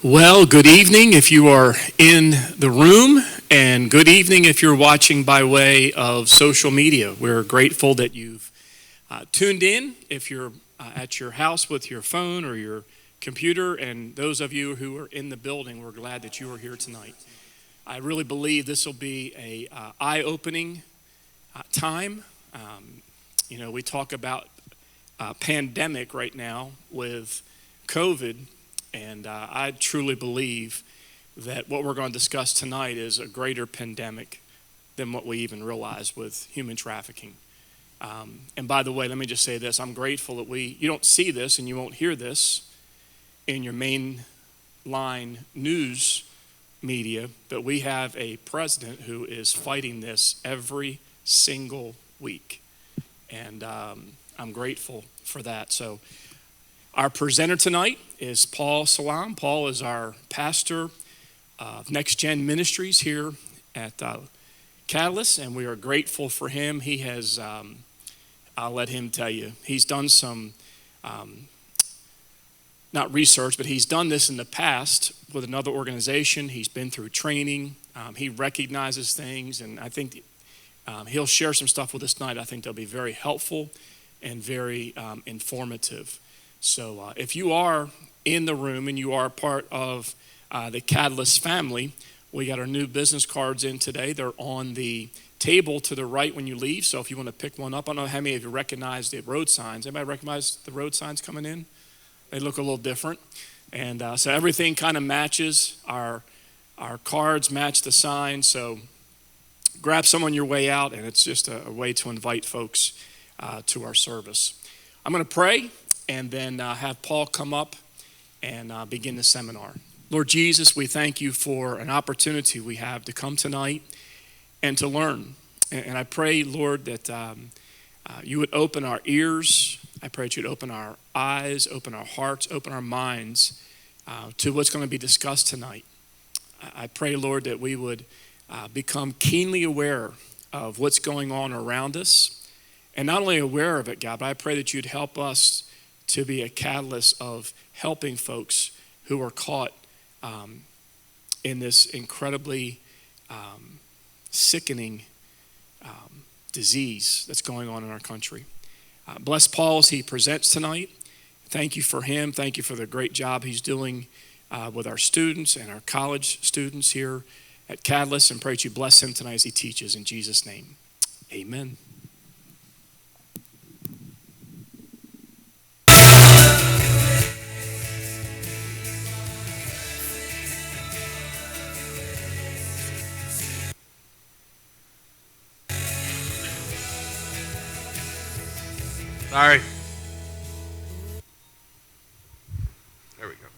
Well, good evening if you are in the room, and good evening if you're watching by way of social media. We're grateful that you've tuned in if you're at your house with your phone or your computer, and those of you who are in the building, we're glad that you are here tonight. I really believe this will be a eye-opening time. We talk about pandemic right now with COVID. And I truly believe that what we're going to discuss tonight is a greater pandemic than what we even realize with human trafficking. And by the way, let me just say this. I'm grateful that you don't see this and you won't hear this in your mainline news media, but we have a president who is fighting this every single week. And I'm grateful for that. So our presenter tonight is Paul Salam. Paul is our pastor of Next Gen Ministries here at Catalyst, and we are grateful for him. He has, I'll let him tell you, he's done some, not research, but he's done this in the past with another organization. He's been through training. He recognizes things, and I think he'll share some stuff with us tonight. I think they'll be very helpful and very informative. So if you are in the room and you are part of the Catalyst family, we got our new business cards in today. They're on the table to the right when you leave. So if you want to pick one up, I don't know how many of you recognize the road signs. Anybody recognize the road signs coming in? They look a little different. And so everything kind of matches. Our cards match the signs. So grab some on your way out, and it's just a way to invite folks to our service. I'm going to pray and then have Paul come up and begin the seminar. Lord Jesus, we thank you for an opportunity we have to come tonight and to learn. And I pray, Lord, that you would open our ears. I pray that you'd open our eyes, open our hearts, open our minds to what's going to be discussed tonight. I pray, Lord, that we would become keenly aware of what's going on around us. And not only aware of it, God, but I pray that you'd help us to be a catalyst of helping folks who are caught in this incredibly sickening disease that's going on in our country. Bless Paul as he presents tonight. Thank you for him. Thank you for the great job he's doing with our students and our college students here at Catalyst, and pray that you bless him tonight as he teaches. In Jesus' name, amen. Sorry. There we go.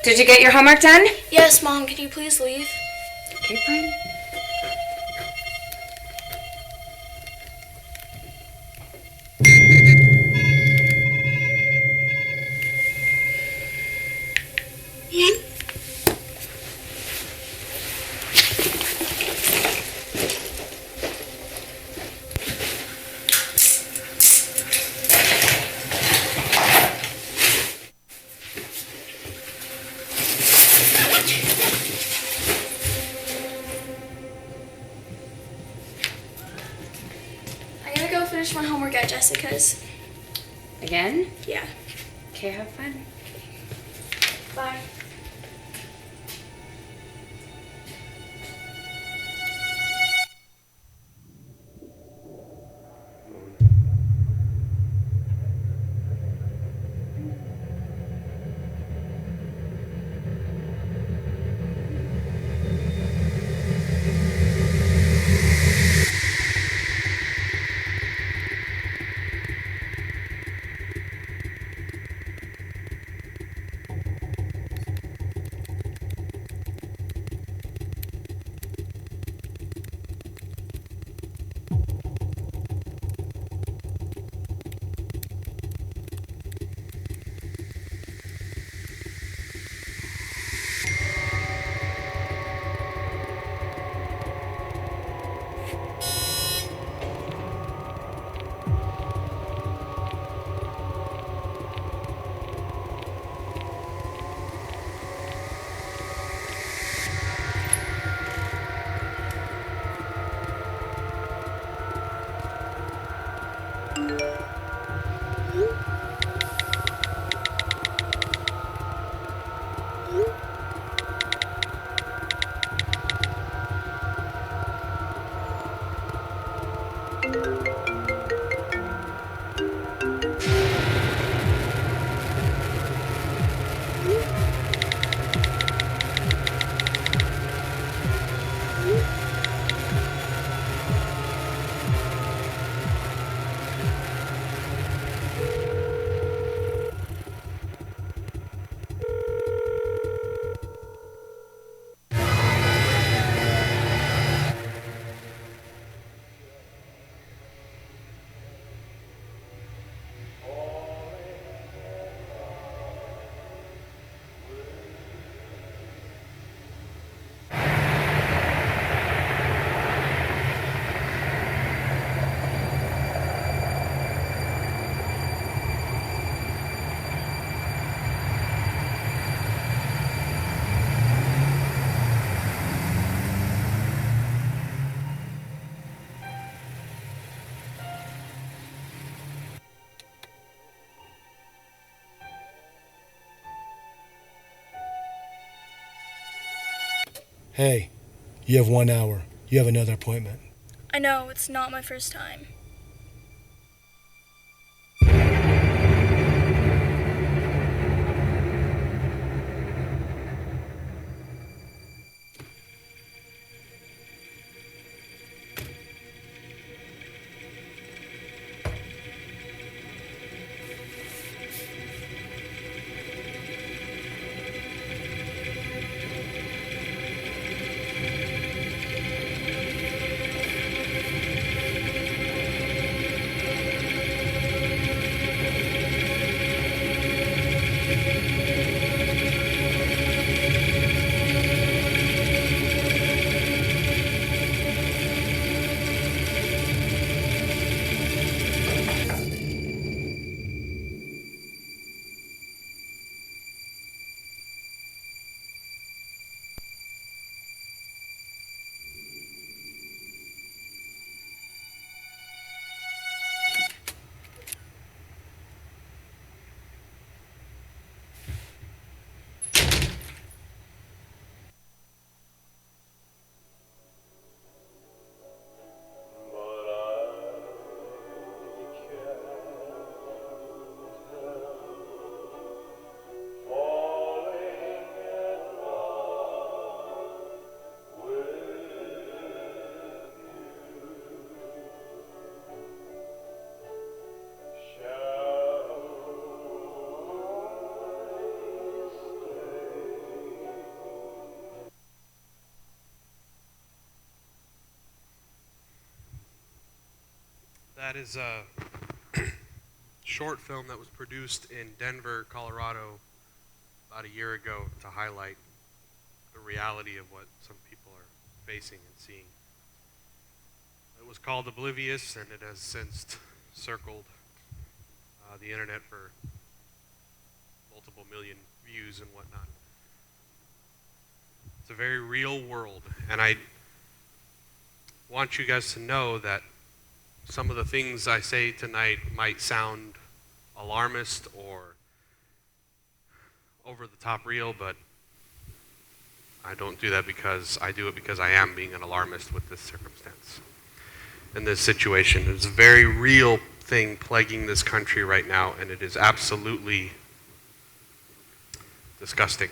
Did you get your homework done? Yes, Mom. Can you please leave? Okay, fine. Finish my homework at Jessica's. Again? Yeah. Okay, have fun. Bye. Hey, you have 1 hour. You have another appointment. I know, it's not my first time. That is a short film that was produced in Denver, Colorado about a year ago to highlight the reality of what some people are facing and seeing. It was called Oblivious, and it has since circled the internet for multiple million views and whatnot. It's a very real world, and I want you guys to know that some of the things I say tonight might sound alarmist or over the top real, but I don't do that because I do it because I am being an alarmist with this circumstance. In this situation, it's a very real thing plaguing this country right now, and it is absolutely disgusting.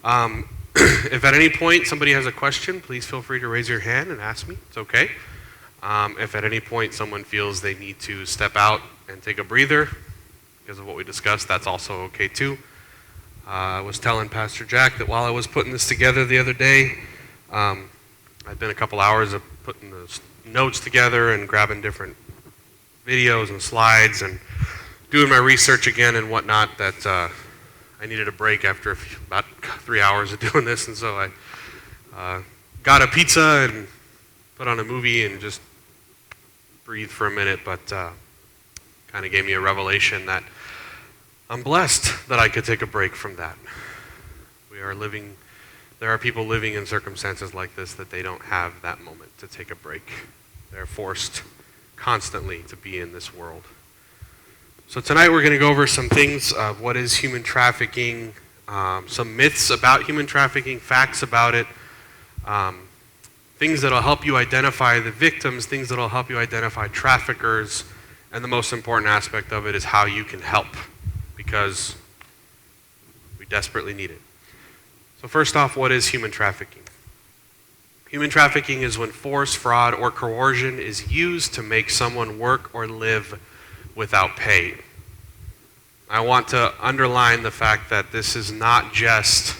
If at any point somebody has a question, please feel free to raise your hand and ask me. It's okay. If at any point someone feels they need to step out and take a breather because of what we discussed, that's also okay too. I was telling Pastor Jack that while I was putting this together the other day, I'd been a couple hours of putting the notes together and grabbing different videos and slides and doing my research again and whatnot, that I needed a break after about 3 hours of doing this, and so I got a pizza and put on a movie and just breathed for a minute, but kind of gave me a revelation that I'm blessed that I could take a break from that. There are people living in circumstances like this that they don't have that moment to take a break. They're forced constantly to be in this world. So tonight we're going to go over some things of what is human trafficking, some myths about human trafficking, facts about it, things that will help you identify the victims, things that will help you identify traffickers, and the most important aspect of it is how you can help, because we desperately need it. So first off, what is human trafficking? Human trafficking is when force, fraud, or coercion is used to make someone work or live without pay. I want to underline the fact that this is not just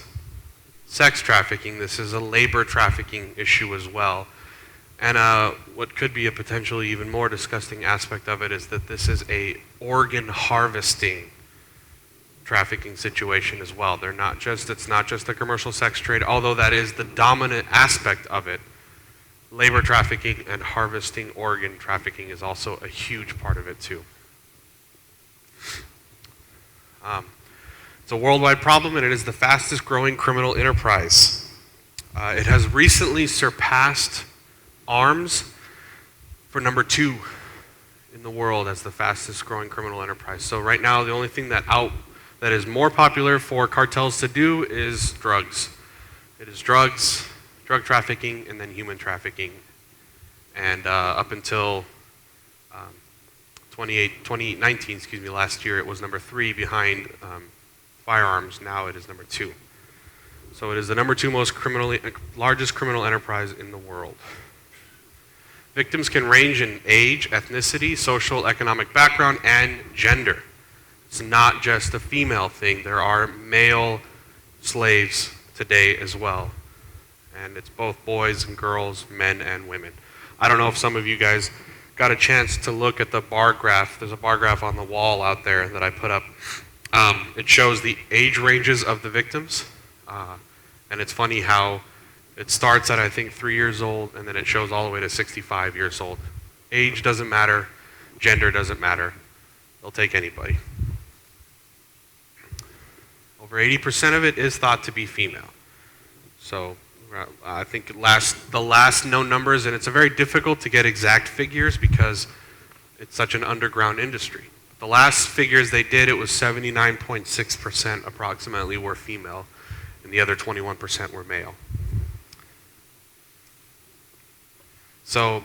sex trafficking, this is a labor trafficking issue as well. And what could be a potentially even more disgusting aspect of it is that this is a organ harvesting trafficking situation as well. It's not just the commercial sex trade, although that is the dominant aspect of it. Labor trafficking and harvesting organ trafficking is also a huge part of it too. It's a worldwide problem, and it is the fastest growing criminal enterprise. It has recently surpassed arms for number 2 in the world as the fastest growing criminal enterprise. So right now, the only thing that is more popular for cartels to do is drugs. It is drugs, drug trafficking, and then human trafficking. And up until 2019, last year, it was number 3 behind firearms. Now it is number 2. So it is the number 2 largest criminal enterprise in the world. Victims can range in age, ethnicity, social, economic background, and gender. It's not just a female thing. There are male slaves today as well. And it's both boys and girls, men and women. I don't know if some of you guys got a chance to look at the bar graph. There's a bar graph on the wall out there that I put up. It shows the age ranges of the victims. And it's funny how it starts at, I think, 3 years old, and then it shows all the way to 65 years old. Age doesn't matter. Gender doesn't matter. They'll take anybody. Over 80% of it is thought to be female. So I think the last known numbers, and it's very difficult to get exact figures because it's such an underground industry. The last figures they did, it was 79.6% approximately were female, and the other 21% were male. So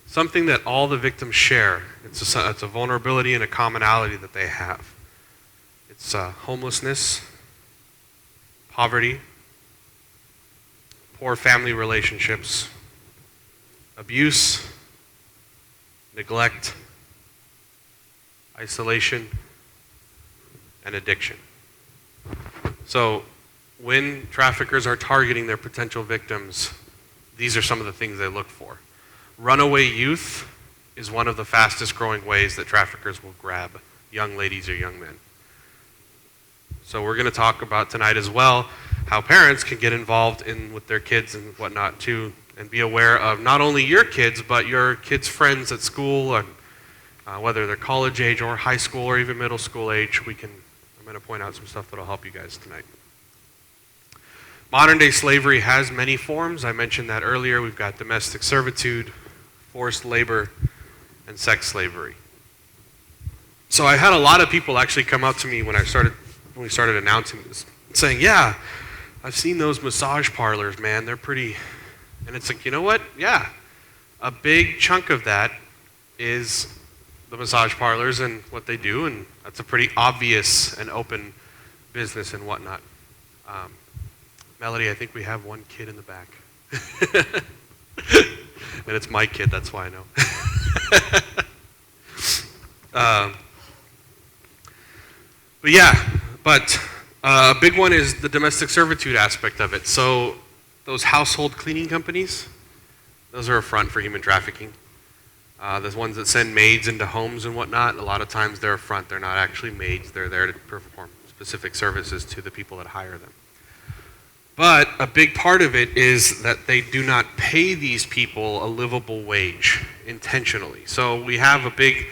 something that all the victims share, it's a vulnerability and a commonality that they have. It's homelessness, poverty, poor family relationships, abuse, neglect, isolation, and addiction. So when traffickers are targeting their potential victims, these are some of the things they look for. Runaway youth is one of the fastest growing ways that traffickers will grab young ladies or young men. So we're going to talk about tonight as well how parents can get involved with their kids and whatnot too, and be aware of not only your kids, but your kids' friends at school, and whether they're college age or high school or even middle school age. I'm going to point out some stuff that'll help you guys tonight. Modern day slavery has many forms. I mentioned that earlier. We've got domestic servitude, forced labor, and sex slavery. So I had a lot of people actually come up to me when we started announcing this, saying, yeah, I've seen those massage parlors, man, they're pretty, and it's like, you know what? Yeah, a big chunk of that is the massage parlors and what they do, and that's a pretty obvious and open business and whatnot. Melody, I think we have one kid in the back. And it's my kid, that's why I know. But a big one is the domestic servitude aspect of it. So those household cleaning companies, those are a front for human trafficking. The ones that send maids into homes and whatnot, a lot of times they're a front. They're not actually maids. They're there to perform specific services to the people that hire them. But a big part of it is that they do not pay these people a livable wage intentionally. So we have a big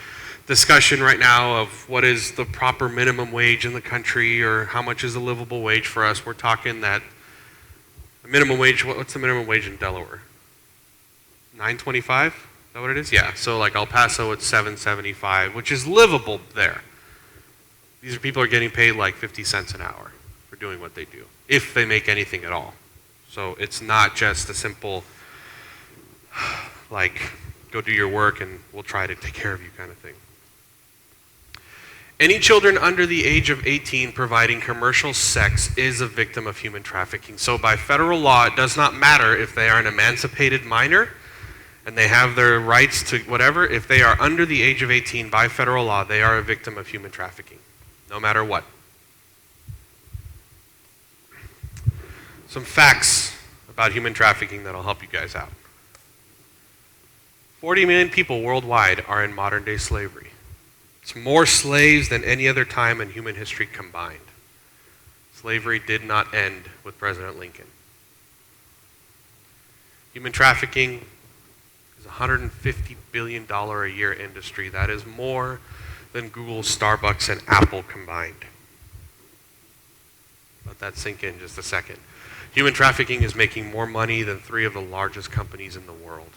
discussion right now of what is the proper minimum wage in the country, or how much is a livable wage for us. We're talking that the minimum wage, what's the minimum wage in Delaware? $9.25? Is that what it is? Yeah, so like El Paso, it's $7.75, which is livable there. These are people are getting paid like 50 cents an hour for doing what they do, if they make anything at all. So it's not just a simple, like, go do your work and we'll try to take care of you kind of thing. Any children under the age of 18 providing commercial sex is a victim of human trafficking. So by federal law, it does not matter if they are an emancipated minor and they have their rights to whatever. If they are under the age of 18 by federal law, they are a victim of human trafficking, no matter what. Some facts about human trafficking that'll help you guys out. 40 million people worldwide are in modern day slavery. It's more slaves than any other time in human history combined. Slavery did not end with President Lincoln. Human trafficking is a $150 billion a year industry. That is more than Google, Starbucks, and Apple combined. Let that sink in just a second. Human trafficking is making more money than 3 of the largest companies in the world.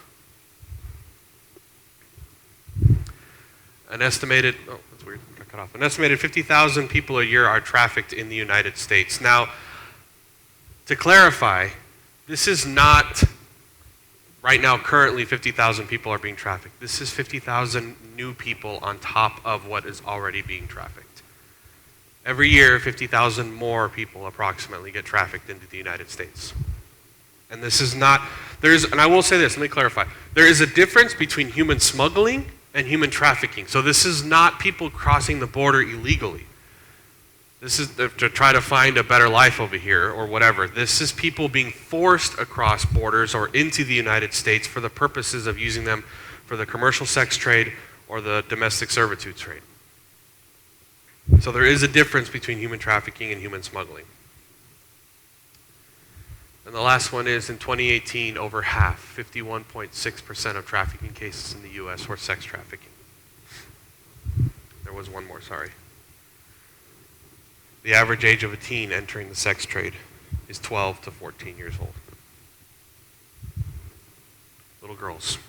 An estimated, oh, that's weird, got cut off. An estimated 50,000 people a year are trafficked in the United States. Now, To clarify, this is not right now currently 50,000 people are being trafficked. This is 50,000 new people on top of what is already being trafficked. Every year, 50,000 more people approximately get trafficked into the United States. And this is not, and I will say this, let me clarify. There is a difference between human smuggling and human trafficking. So this is not people crossing the border illegally. This is to try to find a better life over here or whatever. This is people being forced across borders or into the United States for the purposes of using them for the commercial sex trade or the domestic servitude trade. So there is a difference between human trafficking and human smuggling. And the last one is in 2018, over half, 51.6% of trafficking cases in the U.S. were sex trafficking. There was one more, sorry. The average age of a teen entering the sex trade is 12 to 14 years old. Little girls.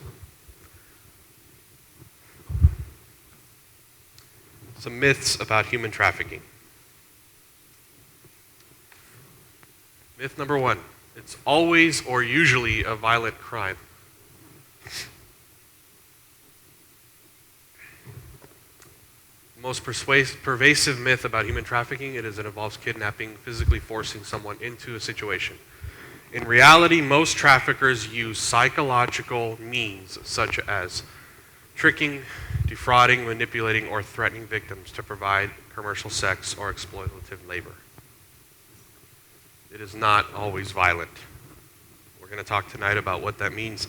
Some myths about human trafficking. Myth number 1, it's always or usually a violent crime. The most pervasive myth about human trafficking it involves kidnapping, physically forcing someone into a situation. In reality, most traffickers use psychological means such as tricking, defrauding, manipulating, or threatening victims to provide commercial sex or exploitative labor. It is not always violent. We're going to talk tonight about what that means.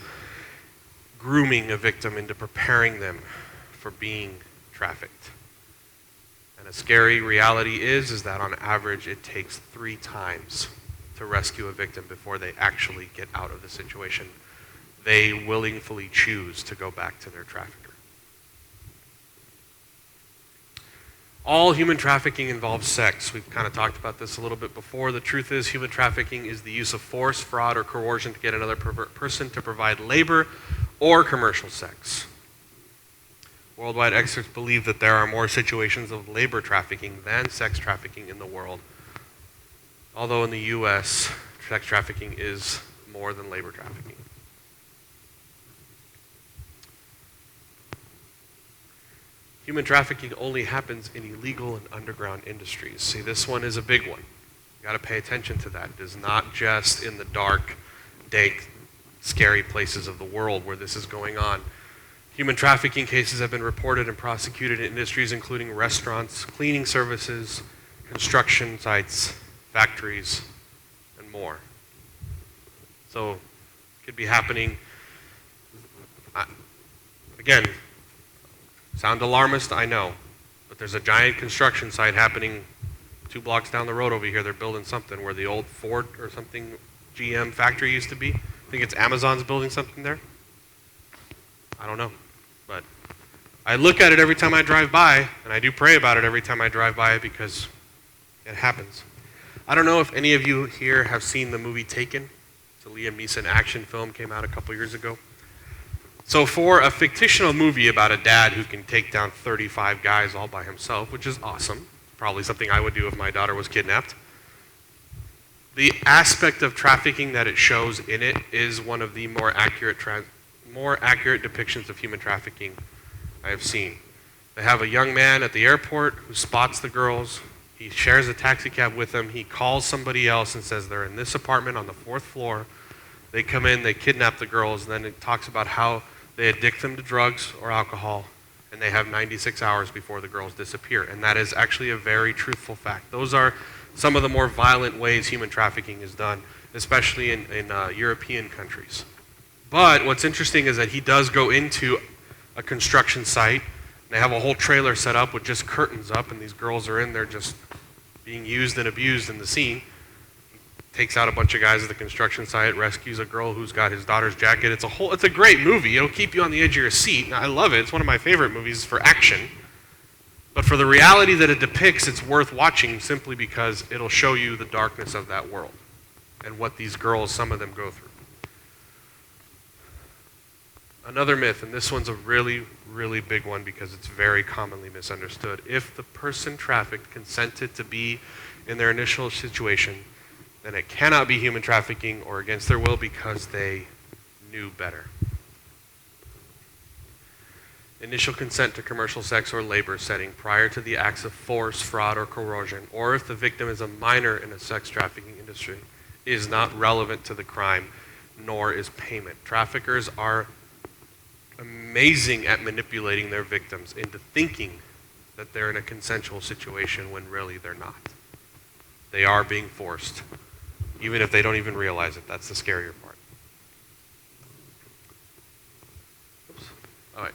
Grooming a victim into preparing them for being trafficked. And a scary reality is that on average it takes 3 times to rescue a victim before they actually get out of the situation. They willingly choose to go back to their trafficker. All human trafficking involves sex. We've kind of talked about this a little bit before. The truth is human trafficking is the use of force, fraud, or coercion to get another person to provide labor or commercial sex. Worldwide experts believe that there are more situations of labor trafficking than sex trafficking in the world. Although in the U.S., sex trafficking is more than labor trafficking. Human trafficking only happens in illegal and underground industries. See, this one is a big one. You got to pay attention to that. It is not just in the dark, dank, scary places of the world where this is going on. Human trafficking cases have been reported and prosecuted in industries including restaurants, cleaning services, construction sites, factories, and more. So, it could be happening. Again, sound alarmist, I know, but there's a giant construction site happening 2 blocks down the road over here. They're building something where the old Ford or something GM factory used to be. I think it's Amazon's building something there. I don't know, but I look at it every time I drive by, and I do pray about it every time I drive by because it happens. I don't know if any of you here have seen the movie Taken. It's a Liam Neeson action film, came out a couple years ago. So for a fictional movie about a dad who can take down 35 guys all by himself, which is awesome, probably something I would do if my daughter was kidnapped, the aspect of trafficking that it shows in it is one of the more accurate depictions of human trafficking I have seen. They have a young man at the airport who spots the girls. He shares a taxi cab with them. He calls somebody else and says they're in this apartment on the 4th floor. They come in, they kidnap the girls, and then it talks about how they addict them to drugs or alcohol, and they have 96 hours before the girls disappear. And that is actually a very truthful fact. Those are some of the more violent ways human trafficking is done, especially in European countries. But what's interesting is that he does go into a construction site. They have a whole trailer set up with just curtains up, and these girls are in there just being used and abused in the scene. Takes out a bunch of guys at the construction site, rescues a girl who's got his daughter's jacket. It's a great movie. It'll keep you on the edge of your seat. I love it. It's one of my favorite movies for action. But for the reality that it depicts, it's worth watching simply because it'll show you the darkness of that world and what these girls, some of them, go through. Another myth, and this one's a really, really big one because it's very commonly misunderstood. If the person trafficked consented to be in their initial situation, then it cannot be human trafficking or against their will because they knew better. Initial consent to commercial sex or labor setting prior to the acts of force, fraud, or coercion, or if the victim is a minor in a sex trafficking industry, is not relevant to the crime, nor is payment. Traffickers are amazing at manipulating their victims into thinking that they're in a consensual situation when really they're not. They are being forced, even if they don't even realize it. That's the scarier part. Oops. All right.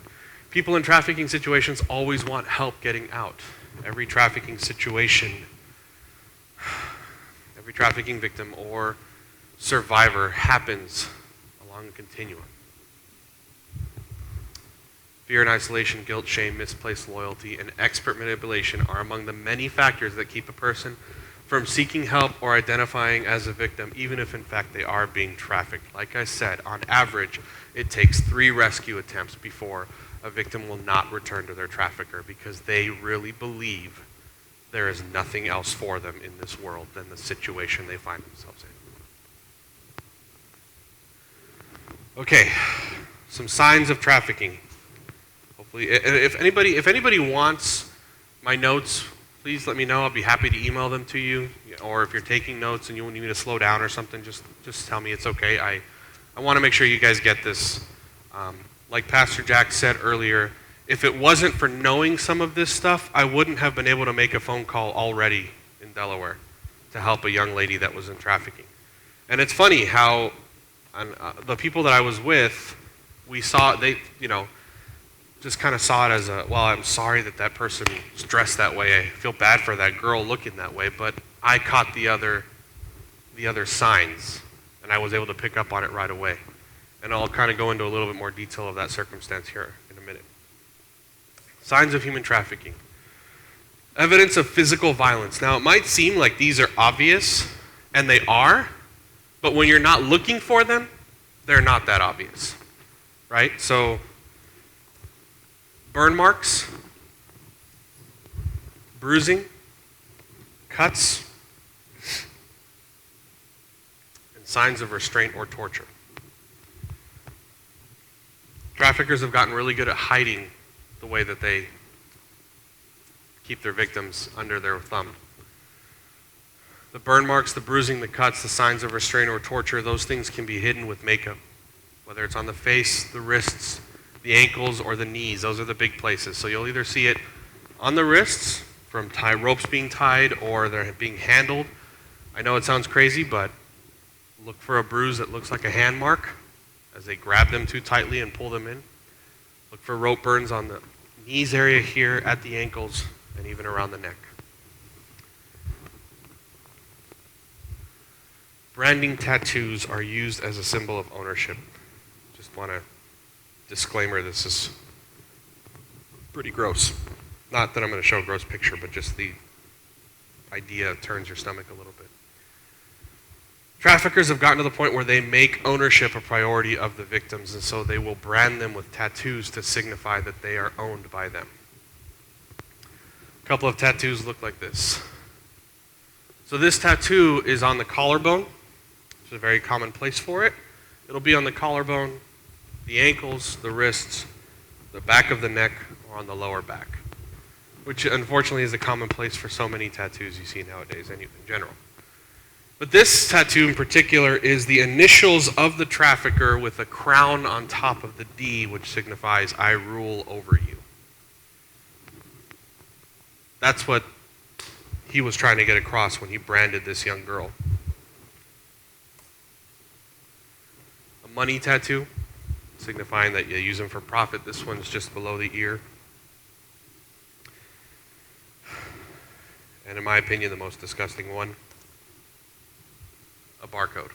People in trafficking situations always want help getting out. Every trafficking situation, every trafficking victim or survivor happens along a continuum. Fear and isolation, guilt, shame, misplaced loyalty, and expert manipulation are among the many factors that keep a person from seeking help or identifying as a victim, even if in fact they are being trafficked. Like I said, on average, it takes 3 rescue attempts before a victim will not return to their trafficker because they really believe there is nothing else for them in this world than the situation they find themselves in. Okay, some signs of trafficking. Hopefully, if anybody wants my notes, please let me know. I'll be happy to email them to you. Or if you're taking notes and you need me to slow down or something, just tell me. It's okay. I want to make sure you guys get this. Like Pastor Jack said earlier, if it wasn't for knowing some of this stuff, I wouldn't have been able to make a phone call already in Delaware to help a young lady that was in trafficking. And it's funny how the people that I was with, we saw, they, just kind of saw it as well, I'm sorry that person was dressed that way. I feel bad for that girl looking that way, but I caught the other signs, and I was able to pick up on it right away. And I'll kind of go into a little bit more detail of that circumstance here in a minute. Signs of human trafficking. Evidence of physical violence. Now, it might seem like these are obvious, and they are, but when you're not looking for them, they're not that obvious, right? So, burn marks, bruising, cuts, and signs of restraint or torture. Traffickers have gotten really good at hiding the way that they keep their victims under their thumb. The burn marks, the bruising, the cuts, the signs of restraint or torture, those things can be hidden with makeup, whether it's on the face, the wrists, the ankles, or the knees. Those are the big places. So you'll either see it on the wrists from ropes being tied or they're being handled. I know it sounds crazy, but look for a bruise that looks like a hand mark as they grab them too tightly and pull them in. Look for rope burns on the knees area here, at the ankles, and even around the neck. Branding tattoos are used as a symbol of ownership. Just want to disclaimer, this is pretty gross. Not that I'm going to show a gross picture, but just the idea turns your stomach a little bit. Traffickers have gotten to the point where they make ownership a priority of the victims, and so they will brand them with tattoos to signify that they are owned by them. A couple of tattoos look like this. So this tattoo is on the collarbone, which is a very common place for it. It'll be on the collarbone, the ankles, the wrists, the back of the neck, or on the lower back, which unfortunately is a common place for so many tattoos you see nowadays in general. But this tattoo in particular is the initials of the trafficker with a crown on top of the D, which signifies I rule over you. That's what he was trying to get across when he branded this young girl. A money tattoo, signifying that you use them for profit. This one's just below the ear. And in my opinion, the most disgusting one, a barcode.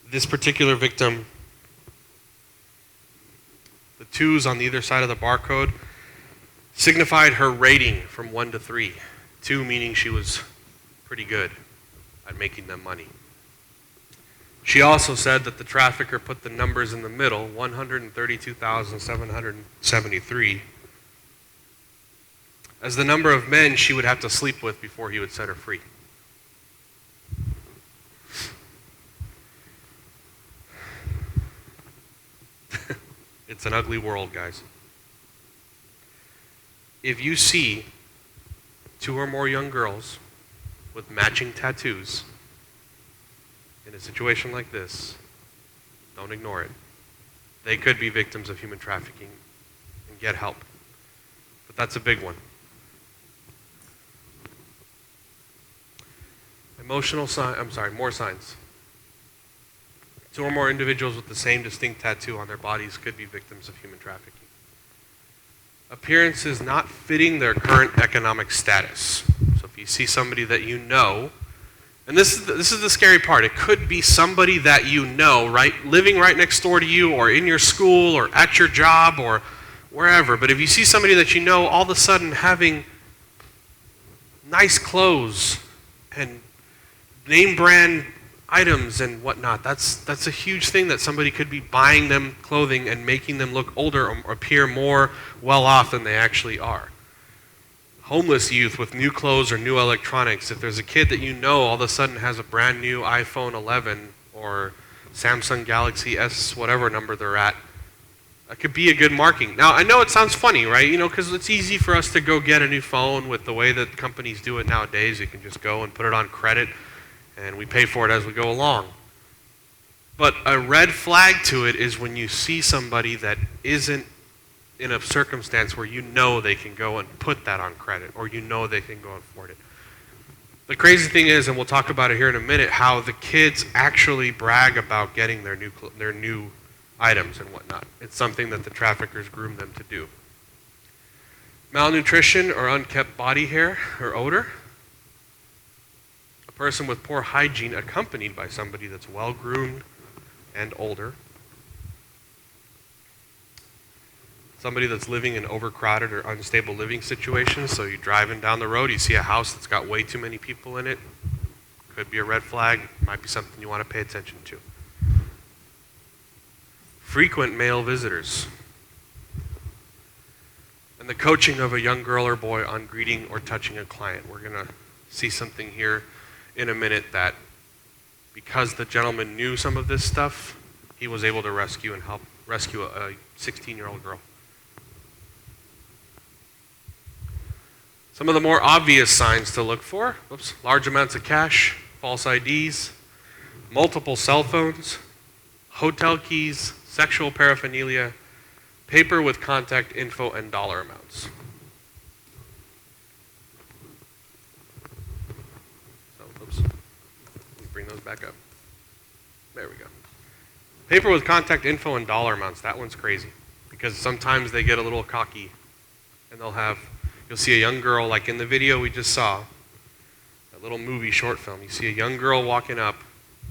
This particular victim, the twos on either side of the barcode signified her rating from 1 to 3. 2 meaning she was pretty good at making them money. She also said that the trafficker put the numbers in the middle, 132,773, as the number of men she would have to sleep with before he would set her free. It's an ugly world, guys. If you see 2 or more young girls with matching tattoos in a situation like this, don't ignore it. They could be victims of human trafficking and get help. But that's a big one. More signs. 2 or more individuals with the same distinct tattoo on their bodies could be victims of human trafficking. Appearances not fitting their current economic status. So if you see somebody that you know, and this is the scary part, it could be somebody that you know, right, living right next door to you, or in your school, or at your job, or wherever. But if you see somebody that you know all of a sudden having nice clothes and name brand items and whatnot, that's a huge thing, that somebody could be buying them clothing and making them look older or appear more well off than they actually are. Homeless youth with new clothes or new electronics. If there's a kid that you know all of a sudden has a brand new iPhone 11 or Samsung Galaxy S whatever number they're at, that could be a good marking. Now, I know it sounds funny, right? You know, because it's easy for us to go get a new phone with the way that companies do it nowadays. You can just go and put it on credit, and we pay for it as we go along. But a red flag to it is when you see somebody that isn't in a circumstance where you know they can go and put that on credit, or you know they can go and afford it. The crazy thing is, and we'll talk about it here in a minute, how the kids actually brag about getting their new items and whatnot. It's something that the traffickers groom them to do. Malnutrition or unkept body hair or odor. A person with poor hygiene accompanied by somebody that's well groomed and older. Somebody that's living in overcrowded or unstable living situations. So you're driving down the road, you see a house that's got way too many people in it. Could be a red flag. Might be something you want to pay attention to. Frequent male visitors. And the coaching of a young girl or boy on greeting or touching a client. We're going to see something here in a minute that, because the gentleman knew some of this stuff, he was able to rescue and help rescue a 16-year-old girl. Some of the more obvious signs to look for: large amounts of cash, false IDs, multiple cell phones, hotel keys, sexual paraphernalia, paper with contact info and dollar amounts. So, let me bring those back up. There we go. Paper with contact info and dollar amounts. That one's crazy, because sometimes they get a little cocky, and you'll see a young girl, like in the video we just saw, that little movie short film. You see a young girl walking up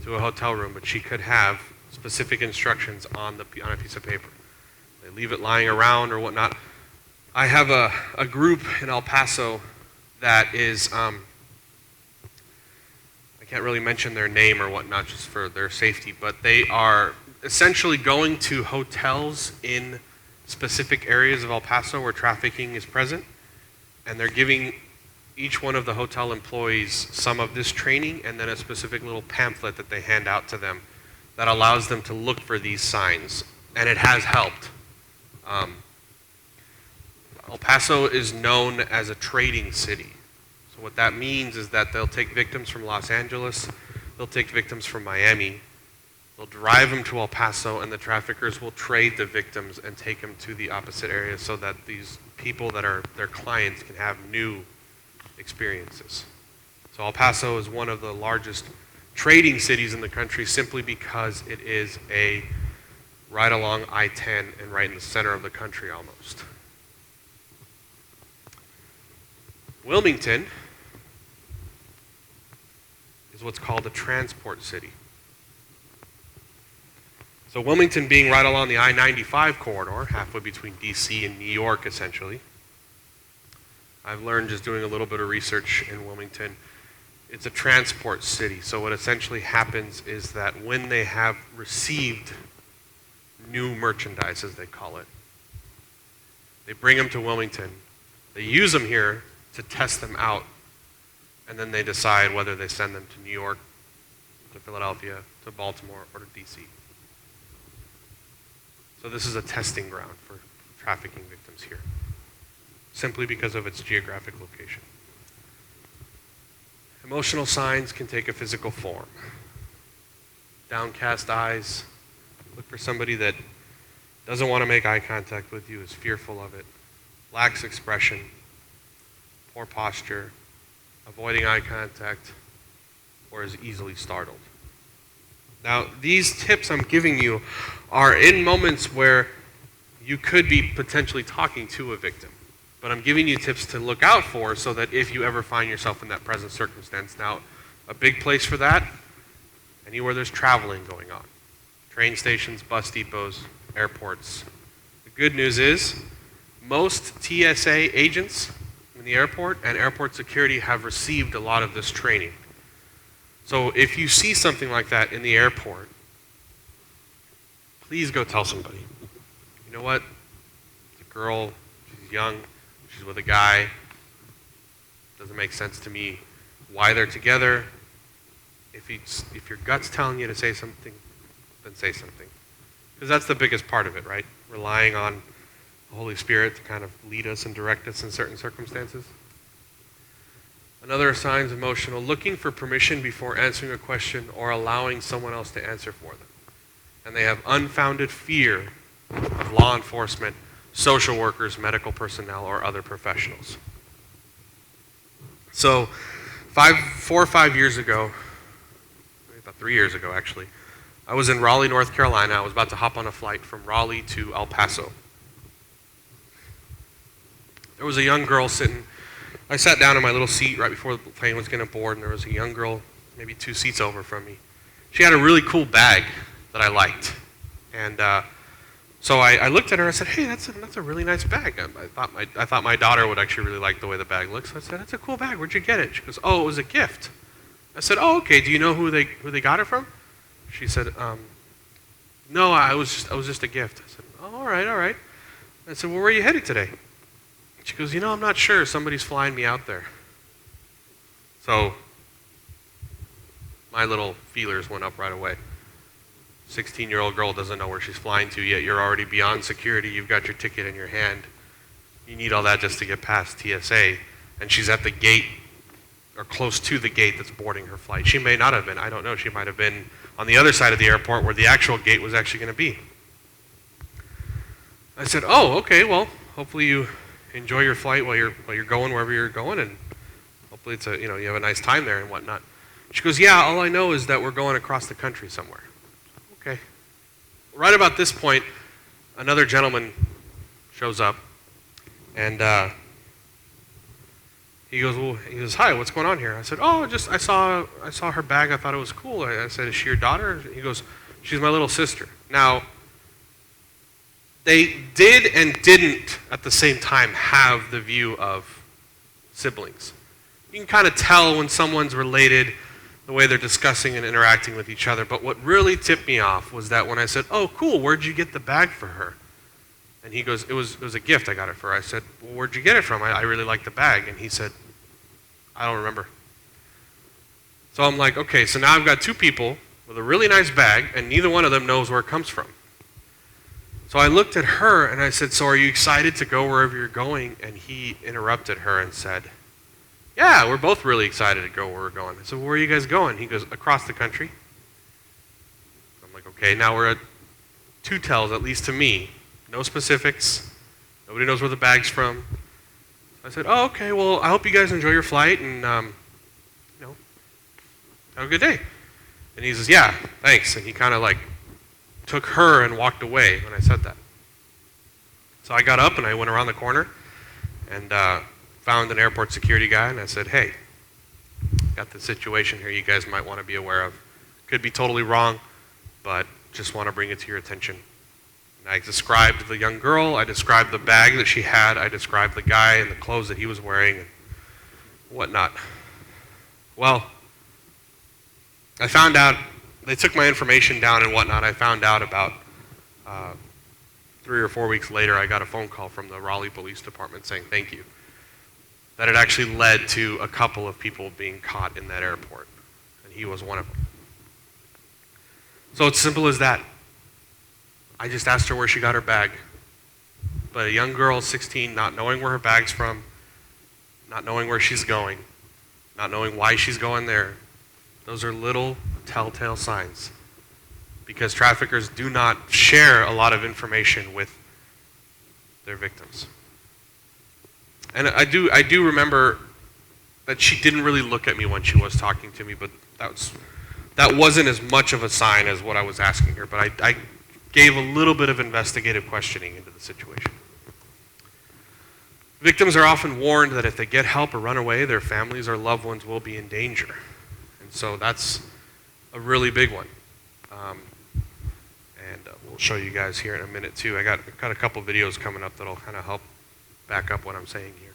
to a hotel room, but she could have specific instructions on a piece of paper. They leave it lying around or whatnot. I have a group in El Paso that is, I can't really mention their name or whatnot just for their safety, but they are essentially going to hotels in specific areas of El Paso where trafficking is present, and they're giving each one of the hotel employees some of this training and then a specific little pamphlet that they hand out to them that allows them to look for these signs, and it has helped. El Paso is known as a trading city. So what that means is that they'll take victims from Los Angeles, they'll take victims from Miami, they'll drive them to El Paso, and the traffickers will trade the victims and take them to the opposite area so that these people that are their clients can have new experiences. So El Paso is one of the largest trading cities in the country simply because it is right along I-10 and right in the center of the country almost. Wilmington is what's called a transport city. So Wilmington being right along the I-95 corridor, halfway between DC and New York essentially. I've learned just doing a little bit of research in Wilmington, it's a transport city. So what essentially happens is that when they have received new merchandise, as they call it, they bring them to Wilmington. They use them here to test them out, and then they decide whether they send them to New York, to Philadelphia, to Baltimore, or to D.C. So this is a testing ground for trafficking victims here, simply because of its geographic location. Emotional signs can take a physical form. Downcast eyes. Look for somebody that doesn't want to make eye contact with you, is fearful of it, lacks expression, poor posture, avoiding eye contact, or is easily startled. Now, these tips I'm giving you are in moments where you could be potentially talking to a victim. But I'm giving you tips to look out for so that if you ever find yourself in that present circumstance. Now, a big place for that, anywhere there's traveling going on. Train stations, bus depots, airports. The good news is most TSA agents in the airport and airport security have received a lot of this training. So if you see something like that in the airport, please go tell somebody. You know what? It's a girl, she's young, she's with a guy. Doesn't make sense to me why they're together. If your gut's telling you to say something, then say something. Because that's the biggest part of it, right? Relying on the Holy Spirit to kind of lead us and direct us in certain circumstances. Another sign is emotional, looking for permission before answering a question or allowing someone else to answer for them. And they have unfounded fear of law enforcement, social workers, medical personnel, or other professionals. So 4 or 5 years ago, about 3 years ago actually, I was in Raleigh, North Carolina. I was about to hop on a flight from Raleigh to El Paso. There was a young girl sitting. I sat down in my little seat right before the plane was going to board, and there was a young girl maybe 2 seats over from me. She had a really cool bag that I liked. And so I looked at her and I said, hey, that's a really nice bag. I thought my daughter would actually really like the way the bag looks. So I said, that's a cool bag. Where'd you get it? She goes, oh, it was a gift. I said, oh, okay. Do you know who they got it from? She said, no, I was just a gift. I said, oh, all right. I said, well, where are you headed today? She goes, I'm not sure. Somebody's flying me out there. So my little feelers went up right away. 16-year-old girl doesn't know where she's flying to yet. You're already beyond security. You've got your ticket in your hand. You need all that just to get past TSA. And she's at the gate or close to the gate that's boarding her flight. She may not have been. I don't know. She might have been on the other side of the airport where the actual gate was actually going to be. I said, oh, okay, well, hopefully you enjoy your flight while you're going wherever you're going, and hopefully it's you have a nice time there and whatnot. She goes, yeah, all I know is that we're going across the country somewhere. Okay. Right about this point, another gentleman shows up, and he goes, hi, what's going on here? I said, oh, I saw her bag. I thought it was cool. I said, is she your daughter? He goes, she's my little sister. Now, they did and didn't at the same time have the view of siblings. You can kind of tell when someone's related, the way they're discussing and interacting with each other. But what really tipped me off was that when I said, oh, cool, where'd you get the bag for her? And he goes, it was a gift I got it for her. I said, well, where'd you get it from? I really like the bag. And he said, I don't remember. So I'm like, okay, so now I've got 2 people with a really nice bag, and neither one of them knows where it comes from. So I looked at her and I said, so are you excited to go wherever you're going? And he interrupted her and said, yeah, we're both really excited to go where we're going. I said, where are you guys going? He goes, across the country. I'm like, okay, now we're at 2 tells, at least to me. No specifics. Nobody knows where the bag's from. I said, oh, okay, well, I hope you guys enjoy your flight and, have a good day. And he says, yeah, thanks. And he kind of took her and walked away when I said that. So I got up and I went around the corner and found an airport security guy and I said, hey, got this situation here you guys might want to be aware of. Could be totally wrong, but just want to bring it to your attention. And I described the young girl, I described the bag that she had, I described the guy and the clothes that he was wearing and whatnot. Well, I found out, they took my information down and whatnot. I found out about 3 or 4 weeks later, I got a phone call from the Raleigh Police Department saying thank you. that it actually led to a couple of people being caught in that airport, and he was one of them. So it's simple as that. I just asked her where she got her bag. But a young girl, 16, not knowing where her bag's from, not knowing where she's going, not knowing why she's going there, those are little telltale signs. Because traffickers do not share a lot of information with their victims. And I do remember that she didn't really look at me when she was talking to me, but that wasn't as much of a sign as what I was asking her. But I gave a little bit of investigative questioning into the situation. Victims are often warned that if they get help or run away, their families or loved ones will be in danger. And so that's a really big one. We'll show you guys here in a minute too. I got a couple videos coming up that'll kind of help back up what I'm saying here.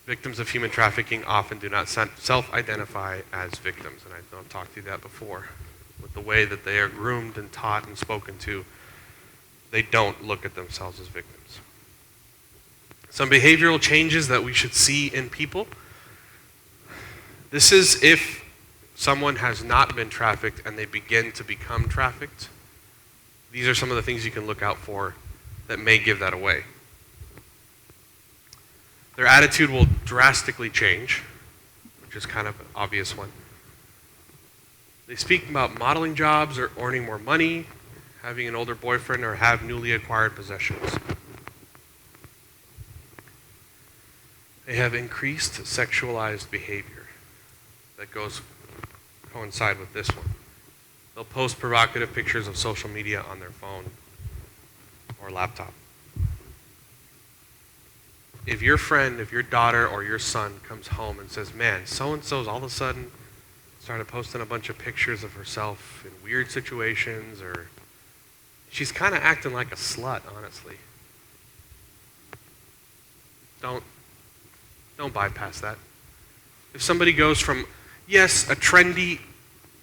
Victims of human trafficking often do not self-identify as victims, and I've talked to you that before. With the way that they are groomed and taught and spoken to, they don't look at themselves as victims. Some behavioral changes that we should see in people. This is if someone has not been trafficked and they begin to become trafficked. These are some of the things you can look out for that may give that away. Their attitude will drastically change, which is kind of an obvious one. They speak about modeling jobs or earning more money, having an older boyfriend, or have newly acquired possessions. They have increased sexualized behavior that coincide with this one. They'll post provocative pictures of social media on their phone or laptop. If your friend, if your daughter or your son comes home and says, man, so-and-so's all of a sudden started posting a bunch of pictures of herself in weird situations, or she's kind of acting like a slut, honestly. Don't bypass that. If somebody goes from, yes, a trendy,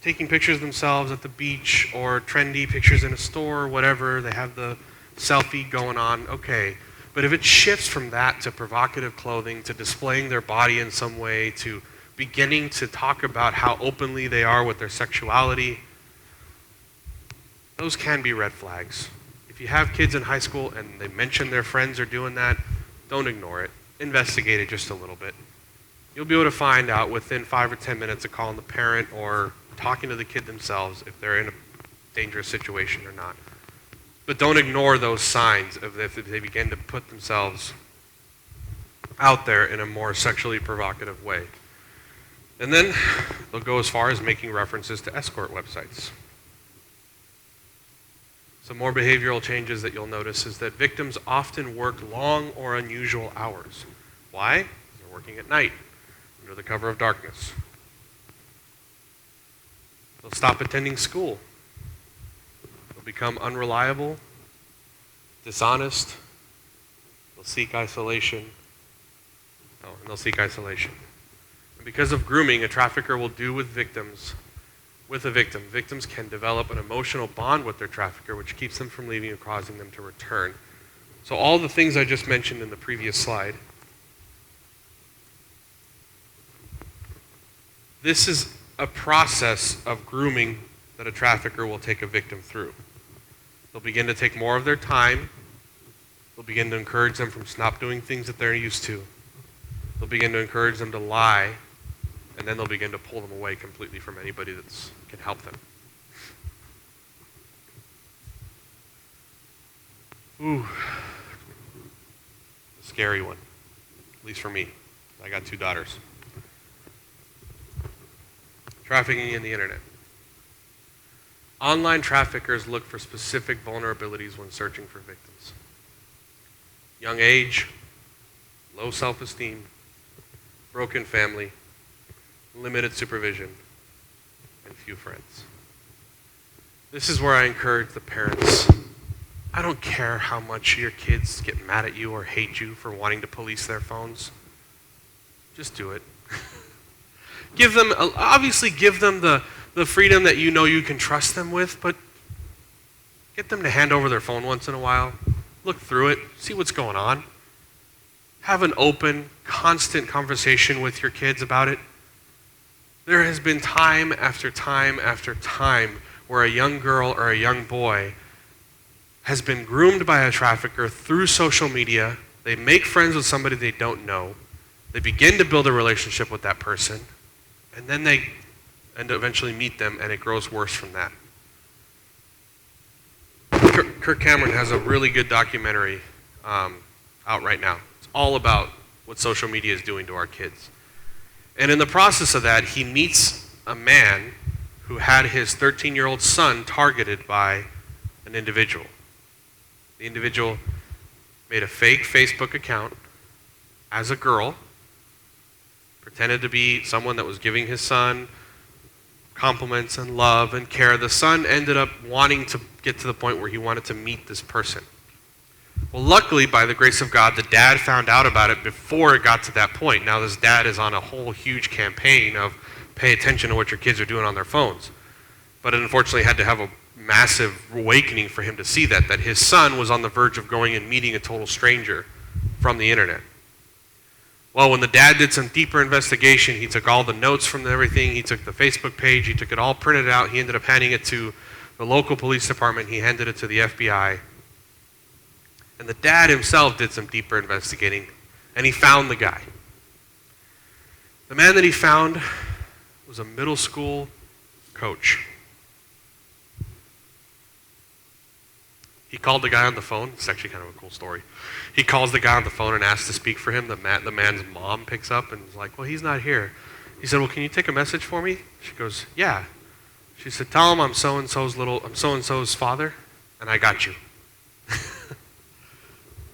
taking pictures of themselves at the beach, or trendy pictures in a store, or whatever, they have the selfie going on, okay. But if it shifts from that to provocative clothing, to displaying their body in some way, to beginning to talk about how openly they are with their sexuality, those can be red flags. If you have kids in high school and they mention their friends are doing that, don't ignore it. Investigate it just a little bit. You'll be able to find out within 5 or 10 minutes of calling the parent or talking to the kid themselves if they're in a dangerous situation or not. But don't ignore those signs of if they begin to put themselves out there in a more sexually provocative way. And then they'll go as far as making references to escort websites. Some more behavioral changes that you'll notice is that victims often work long or unusual hours. Why? Because they're working at night, under the cover of darkness. They'll stop attending school. They'll become unreliable, dishonest. They'll seek isolation. And they'll seek isolation. And because of grooming, a trafficker will do with a victim. Victims can develop an emotional bond with their trafficker, which keeps them from leaving and causing them to return. So all the things I just mentioned in the previous slide, this is a process of grooming that a trafficker will take a victim through. They'll begin to take more of their time. They'll begin to encourage them from stop doing things that they're used to. They'll begin to encourage them to lie, and then they'll begin to pull them away completely from anybody that can help them. Ooh, a scary one, at least for me. I got 2 daughters. Trafficking in the internet. Online traffickers look for specific vulnerabilities when searching for victims. Young age, low self-esteem, broken family, limited supervision, and few friends. This is where I encourage the parents. I don't care how much your kids get mad at you or hate you for wanting to police their phones. Just do it. Obviously give them the freedom that you know you can trust them with, but get them to hand over their phone once in a while. Look through it, see what's going on. Have an open, constant conversation with your kids about it. There has been time after time after time where a young girl or a young boy has been groomed by a trafficker through social media. They make friends with somebody they don't know. They begin to build a relationship with that person, and then they eventually meet them, and it grows worse from that. Kirk Cameron has a really good documentary out right now. It's all about what social media is doing to our kids. And in the process of that, he meets a man who had his 13-year-old son targeted by an individual. The individual made a fake Facebook account as a girl, pretended to be someone that was giving his son compliments and love and care. The son ended up wanting to get to the point where he wanted to meet this person. Well, luckily, by the grace of God, the dad found out about it before it got to that point. Now this dad is on a whole huge campaign of pay attention to what your kids are doing on their phones. But it unfortunately had to have a massive awakening for him to see that his son was on the verge of going and meeting a total stranger from the internet. Well, when the dad did some deeper investigation, he took all the notes from everything, he took the Facebook page, he took it all printed out, he ended up handing it to the local police department, he handed it to the FBI. And the dad himself did some deeper investigating, and he found the guy. The man that he found was a middle school coach. He called the guy on the phone. It's actually kind of a cool story. He calls the guy on the phone and asks to speak for him. The man's mom picks up and is like, well, he's not here. He said, well, can you take a message for me? She goes, yeah. She said, tell him I'm so-and-so's father, and I got you.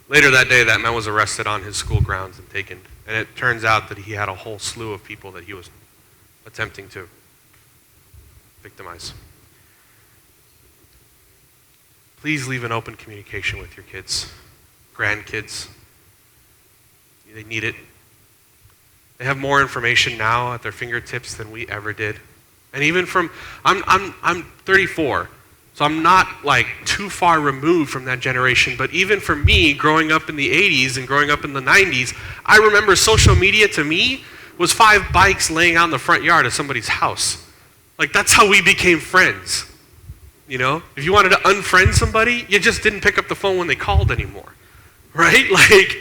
Later that day, that man was arrested on his school grounds and taken. And it turns out that he had a whole slew of people that he was attempting to victimize. Please leave an open communication with your kids, grandkids. They need it. They have more information now at their fingertips than we ever did. And even I'm 34. So I'm not like too far removed from that generation, but even for me, growing up in the 80s and growing up in the 90s, I remember social media to me was 5 bikes laying out in the front yard of somebody's house. Like that's how we became friends. You know, if you wanted to unfriend somebody, you just didn't pick up the phone when they called anymore, right? Like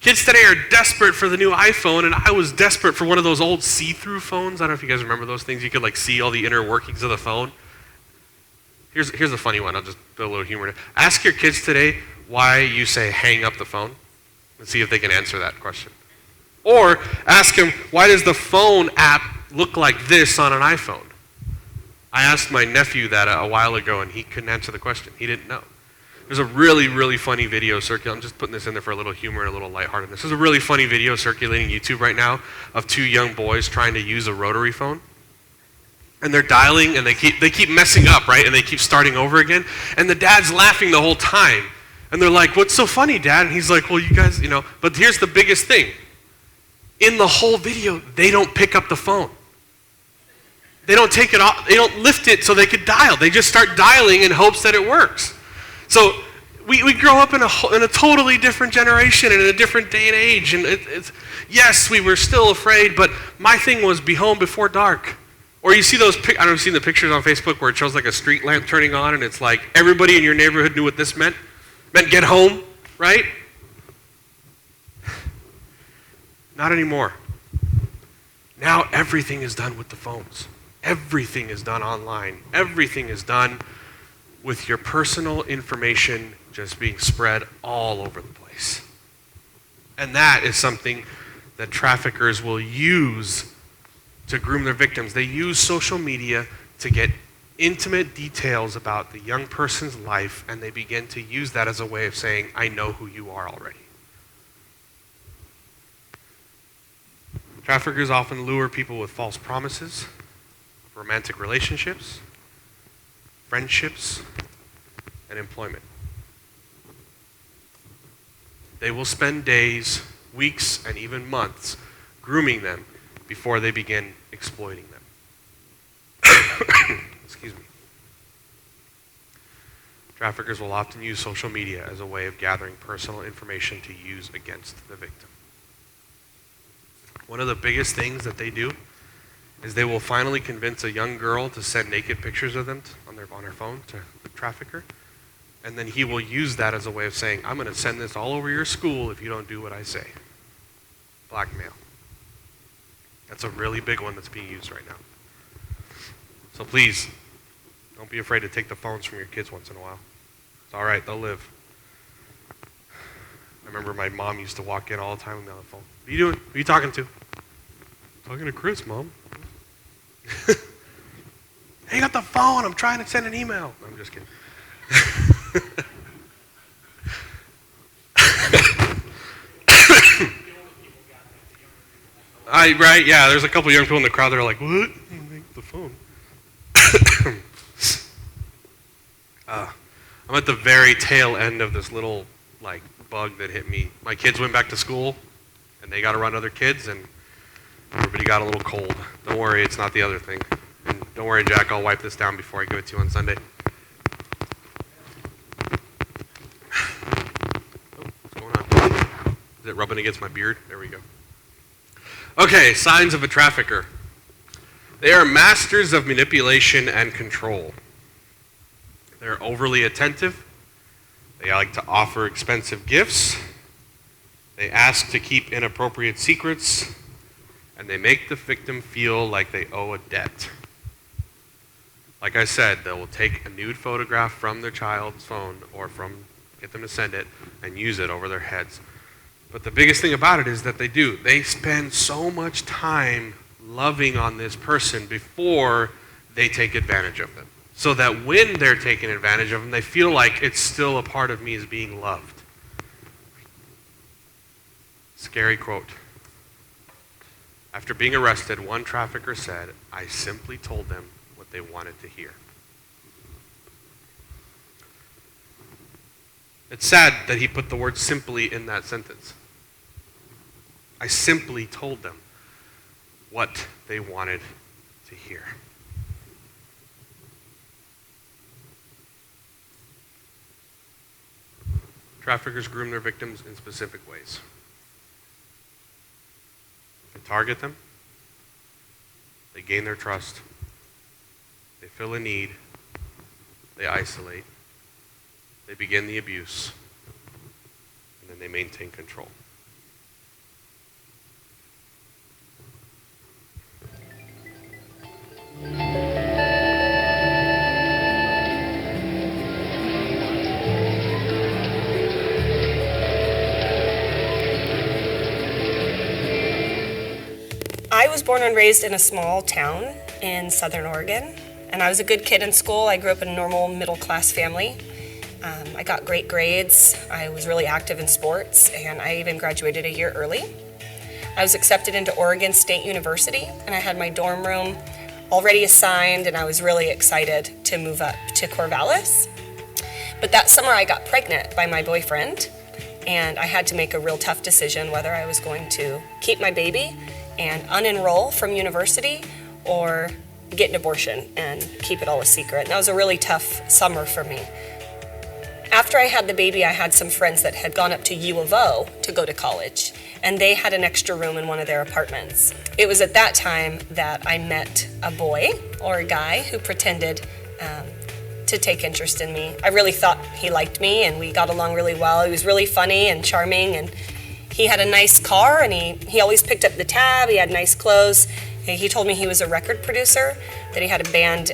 kids today are desperate for the new iPhone, and I was desperate for one of those old see-through phones. I don't know if you guys remember those things. You could like see all the inner workings of the phone. Here's a funny one. I'll just put a little humor in it. Ask your kids today why you say hang up the phone and see if they can answer that question. Or ask them, why does the phone app look like this on an iPhone? I asked my nephew that a while ago, and he couldn't answer the question. He didn't know. There's a really, really funny video circulating. I'm just putting this in there for a little humor and a little lightheartedness. There's a really funny video circulating YouTube right now of 2 young boys trying to use a rotary phone. And they're dialing, and they keep messing up, right? And they keep starting over again. And the dad's laughing the whole time. And they're like, what's so funny, Dad? And he's like, well, you guys, but here's the biggest thing. In the whole video, they don't pick up the phone. They don't take it off, they don't lift it so they could dial. They just start dialing in hopes that it works. So we grow up in a totally different generation and in a different day and age. And yes, we were still afraid, but my thing was be home before dark. Or you see those, I don't know if you've seen the pictures on Facebook where it shows like a street lamp turning on and it's like everybody in your neighborhood knew what this meant. It meant get home, right? Not anymore. Now everything is done with the phones. Everything is done online. Everything is done with your personal information just being spread all over the place. And that is something that traffickers will use to groom their victims. They use social media to get intimate details about the young person's life, and they begin to use that as a way of saying, I know who you are already. Traffickers often lure people with false promises, romantic relationships, friendships, and employment. They will spend days, weeks, and even months grooming them before they begin exploiting them. Excuse me. Traffickers will often use social media as a way of gathering personal information to use against the victim. One of the biggest things that they do is they will finally convince a young girl to send naked pictures of them on her phone to the trafficker, and then he will use that as a way of saying, I'm going to send this all over your school if you don't do what I say. Blackmail. That's a really big one that's being used right now. So please, don't be afraid to take the phones from your kids once in a while. It's all right, they'll live. I remember my mom used to walk in all the time with me on the phone. What are you doing? Who are you talking to? Talking to Chris, Mom. Hey, you got the phone. I'm trying to send an email. No, I'm just kidding. Right, yeah, there's a couple young people in the crowd that are like, what? The phone. I'm at the very tail end of this little bug that hit me. My kids went back to school, and they got around other kids, and everybody got a little cold. Don't worry, it's not the other thing. And don't worry, Jack, I'll wipe this down before I give it to you on Sunday. Oh, what's going on? Is it rubbing against my beard? There we go. Okay, signs of a trafficker. They are masters of manipulation and control. They're overly attentive. They like to offer expensive gifts. They ask to keep inappropriate secrets. And they make the victim feel like they owe a debt. Like I said, they will take a nude photograph from their child's phone or get them to send it and use it over their heads. But the biggest thing about it is that they spend so much time loving on this person before they take advantage of them. So that when they're taking advantage of them, they feel like it's still a part of me is being loved. Scary quote. After being arrested, one trafficker said, I simply told them what they wanted to hear. It's sad that he put the word simply in that sentence. I simply told them what they wanted to hear. Traffickers groom their victims in specific ways. They target them. They gain their trust. They fill a need. They isolate. They begin the abuse. And then they maintain control. I was born and raised in a small town in Southern Oregon, and I was a good kid in school. I grew up in a normal middle-class family. I got great grades. I was really active in sports, and I even graduated a year early. I was accepted into Oregon State University, and I had my dorm room already assigned, and I was really excited to move up to Corvallis. But that summer I got pregnant by my boyfriend, and I had to make a real tough decision whether I was going to keep my baby and unenroll from university or get an abortion and keep it all a secret. And that was a really tough summer for me. After I had the baby, I had some friends that had gone up to U of O to go to college, and they had an extra room in one of their apartments. It was at that time that I met a boy or a guy who pretended to take interest in me. I really thought he liked me, and we got along really well. He was really funny and charming, and he had a nice car, and he always picked up the tab. He had nice clothes. He told me he was a record producer, that he had a band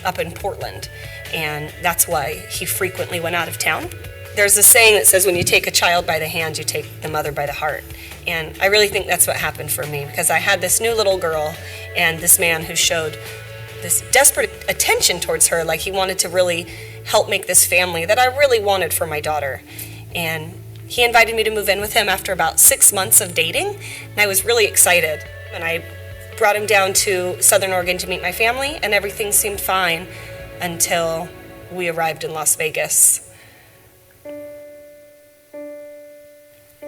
up in Portland, and that's why he frequently went out of town. There's a saying that says when you take a child by the hand, you take the mother by the heart. And I really think that's what happened for me, because I had this new little girl and this man who showed this desperate attention towards her, like he wanted to really help make this family that I really wanted for my daughter. And he invited me to move in with him after about 6 months of dating, and I was really excited. And I brought him down to Southern Oregon to meet my family, and everything seemed fine until we arrived in Las Vegas.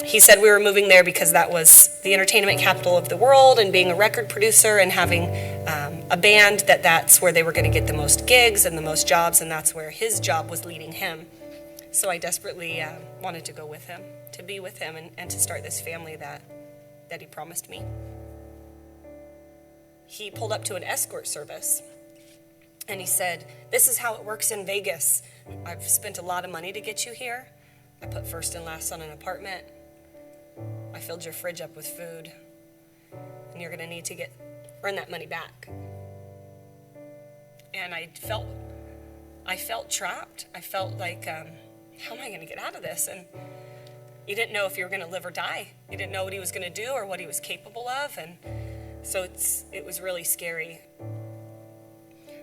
He said we were moving there because that was the entertainment capital of the world and being a record producer and having a band, that's where they were going to get the most gigs and the most jobs, and that's where his job was leading him. So I desperately wanted to go with him, to be with him, and to start this family that he promised me. He pulled up to an escort service, and he said, "This is how it works in Vegas. I've spent a lot of money to get you here. I put first and last on an apartment. I filled your fridge up with food, and you're going to need to earn that money back." And I felt trapped. I felt like, how am I going to get out of this? And you didn't know if you were going to live or die. You didn't know what he was going to do or what he was capable of, and so it was really scary.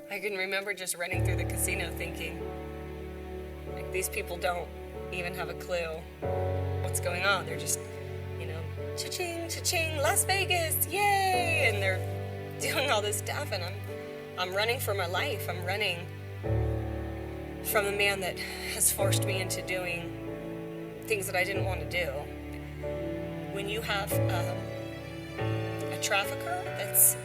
I can remember just running through the casino thinking, like, these people don't even have a clue what's going on. They're just, cha-ching, cha-ching, Las Vegas, yay! And they're doing all this stuff, and I'm running for my life. I'm running from a man that has forced me into doing things that I didn't want to do. When you have a trafficker that's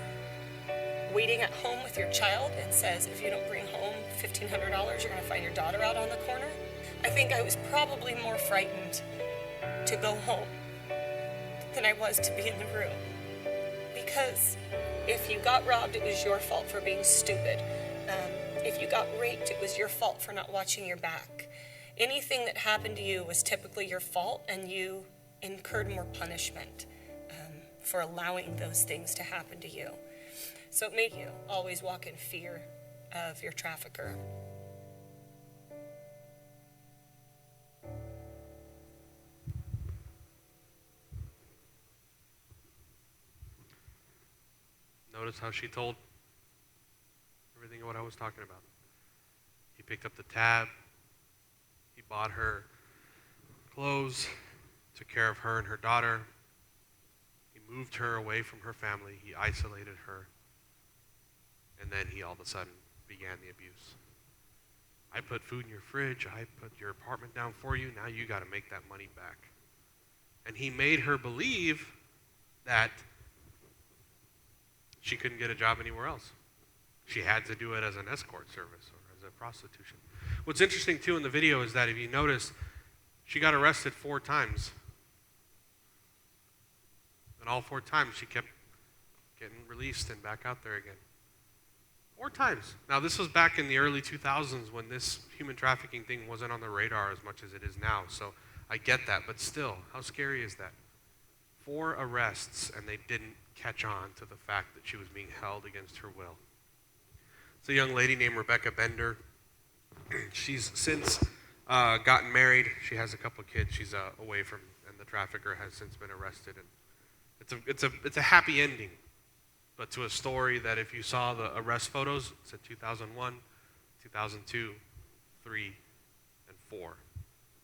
waiting at home with your child and says, if you don't bring home $1,500, you're going to find your daughter out on the corner, I think I was probably more frightened to go home than I was to be in the room. Because if you got robbed, it was your fault for being stupid. If you got raped, it was your fault for not watching your back. Anything that happened to you was typically your fault, and you incurred more punishment for allowing those things to happen to you. So it made you always walk in fear of your trafficker. Notice how she told everything of what I was talking about. He picked up the tab. He bought her clothes, took care of her and her daughter. He moved her away from her family. He isolated her. And then he all of a sudden began the abuse. I put food in your fridge. I put your apartment down for you. Now you got to make that money back. And he made her believe that she couldn't get a job anywhere else. She had to do it as an escort service or as a prostitution. What's interesting, too, in the video is that if you notice, she got arrested 4 times. And all 4 times she kept getting released and back out there again. 4 times. Now, this was back in the early 2000s when this human trafficking thing wasn't on the radar as much as it is now. So I get that. But still, how scary is that? 4 arrests, and they didn't catch on to the fact that she was being held against her will. It's a young lady named Rebecca Bender. She's since gotten married. She has a couple kids. She's away from, and the trafficker has since been arrested. And it's a happy ending, but to a story that if you saw the arrest photos, it's in 2001, 2002, 3, and 4.